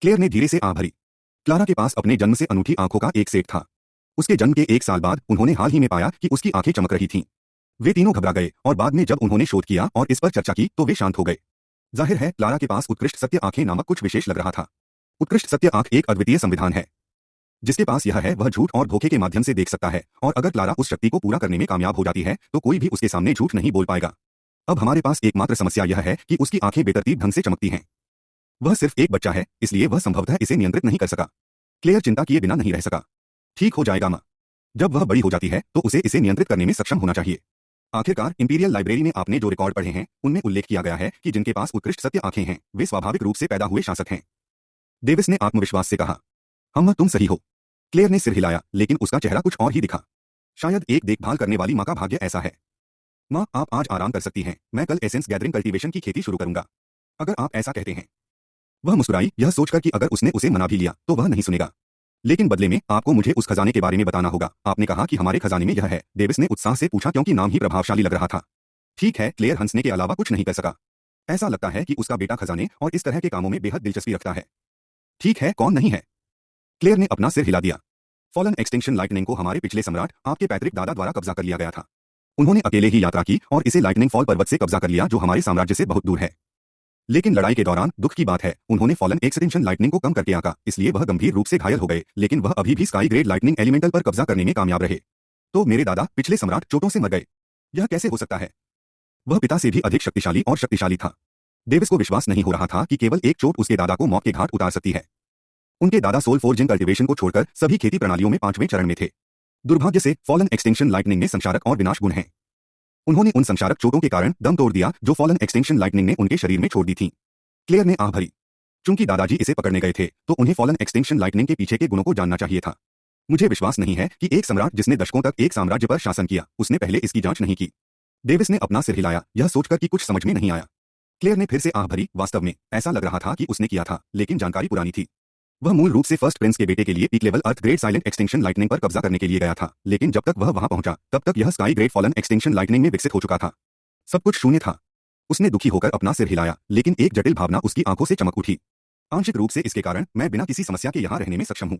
क्लेयर ने धीरे से आह भरी। क्लारा के पास अपने जन्म से अनूठी आंखों का एक सेट था। उसके जन्म के 1 साल बाद उन्होंने हाल ही में पाया कि उसकी आंखें चमक रही थीं। वे तीनों घबरा गए और बाद में जब उन्होंने शोध किया और इस पर चर्चा की तो वे शांत हो गए। जाहिर है, क्लारा के पास उत्कृष्ट सत्य आंखें नामक कुछ विशेष लग रहा था। उत्कृष्ट सत्य आंख एक अद्वितीय संविधान है। जिसके पास यह है वह झूठ और धोखे के माध्यम से देख सकता है, और अगर क्लारा उस शक्ति को पूरा करने में कामयाब हो जाती है तो कोई भी उसके सामने झूठ नहीं बोल पाएगा। अब हमारे पास एकमात्र समस्या यह है कि उसकी आंखें बेतरतीब ढंग से चमकती हैं। वह सिर्फ एक बच्चा है, इसलिए वह संभवतः इसे नियंत्रित नहीं कर सका। क्लेयर चिंता किए बिना नहीं रह सका। ठीक हो जाएगा माँ। जब वह बड़ी हो जाती है तो उसे इसे नियंत्रित करने में सक्षम होना चाहिए। आखिरकार इंपीरियल लाइब्रेरी में आपने जो रिकॉर्ड पढ़े हैं उनमें उल्लेख किया गया है कि जिनके पास उत्कृष्ट सत्य आंखें हैं वे स्वाभाविक रूप से पैदा हुए शासक हैं। डेविस ने आत्मविश्वास से कहा। हम, तुम सही हो। क्लेयर ने सिर हिलाया, लेकिन उसका चेहरा कुछ और ही दिखा। शायद एक देखभाल करने वाली माँ का भाग्य ऐसा है। माँ, आप आज आराम कर सकती हैं, मैं कल एसेंस गैदरिंग कल्टीवेशन की खेती शुरू करूंगा, अगर आप ऐसा कहते हैं। वह मुस्कुराई, यह सोचकर कि अगर उसने उसे मना भी लिया तो वह नहीं सुनेगा। लेकिन बदले में आपको मुझे उस खजाने के बारे में बताना होगा। आपने कहा कि हमारे खजाने में यह है, डेविस ने उत्साह से पूछा क्योंकि नाम ही प्रभावशाली लग रहा था। ठीक है, क्लेयर हंसने के अलावा कुछ नहीं कर सका। ऐसा लगता है कि उसका बेटा खजाने और इस तरह के कामों में बेहद दिलचस्पी रखता है। ठीक है, कौन नहीं है? क्लेयर ने अपना सिर हिला दिया। फॉलन एक्सटिंक्शन लाइटनिंग को हमारे पिछले सम्राट, आपके पैतृक दादा द्वारा कब्जा कर लिया गया था। उन्होंने अकेले ही यात्रा की और इसे लाइटनिंग फॉल पर्वत से कब्जा कर लिया, जो हमारे साम्राज्य से बहुत दूर है। लेकिन लड़ाई के दौरान दुख की बात है, उन्होंने फॉलन एक्सटिंक्शन लाइटनिंग को कम करके आंका, इसलिए वह गंभीर रूप से घायल हो गए, लेकिन वह अभी भी स्काई ग्रेड लाइटनिंग एलिमेंटल पर कब्जा करने में कामयाब रहे। तो मेरे दादा पिछले सम्राट चोटों से मर गए? यह कैसे हो सकता है? वह पिता से भी अधिक शक्तिशाली और शक्तिशाली था। डेविस को विश्वास नहीं हो रहा था कि केवल एक चोट उसके दादा को मौत के घाट उतार सकती है। उनके दादा सोल फोर्जिंग कल्टीवेशन को छोड़कर सभी खेती प्रणालियों में 5वें चरण में थे। दुर्भाग्य से फॉलन एक्सटिंक्शन लाइटनिंग में संक्षारक और विनाश गुण हैं। उन्होंने उन संक्षारक चोटों के कारण दम तोड़ दिया जो फॉलन एक्सटिंक्शन लाइटनिंग ने उनके शरीर में छोड़ दी थी। क्लेयर ने आह भरी। चूंकि दादाजी इसे पकड़ने गए थे, तो उन्हें फॉलन एक्सटिंक्शन लाइटनिंग के पीछे के गुणों को जानना चाहिए था। मुझे विश्वास नहीं है कि एक सम्राट जिसने दशकों तक एक साम्राज्य पर शासन किया, उसने पहले इसकी जांच नहीं की। डेविस ने अपना सिर हिलाया, यह सोचकर कि कुछ समझ में नहीं आया। क्लेयर ने फिर से आह भरी। वास्तव में ऐसा लग रहा था कि उसने किया था, लेकिन जानकारी पुरानी थी। वह मूल रूप से फर्स्ट प्रिंस के बेटे के लिए पीक लेवल अर्थ ग्रेड साइलेंट एक्सटिंक्शन लाइटनिंग पर कब्जा करने के लिए गया था, लेकिन जब तक वह वहां पहुंचा, तब तक यह sky grade fallen extinction lightning में विकसित हो चुका था। सब कुछ शून्य था। उसने दुखी होकर अपना सिर हिलाया, लेकिन एक जटिल भावना उसकी आंखों से चमक उठी। आंशिक रूप से इसके कारण मैं बिना किसी समस्या के यहां रहने में सक्षम हूं।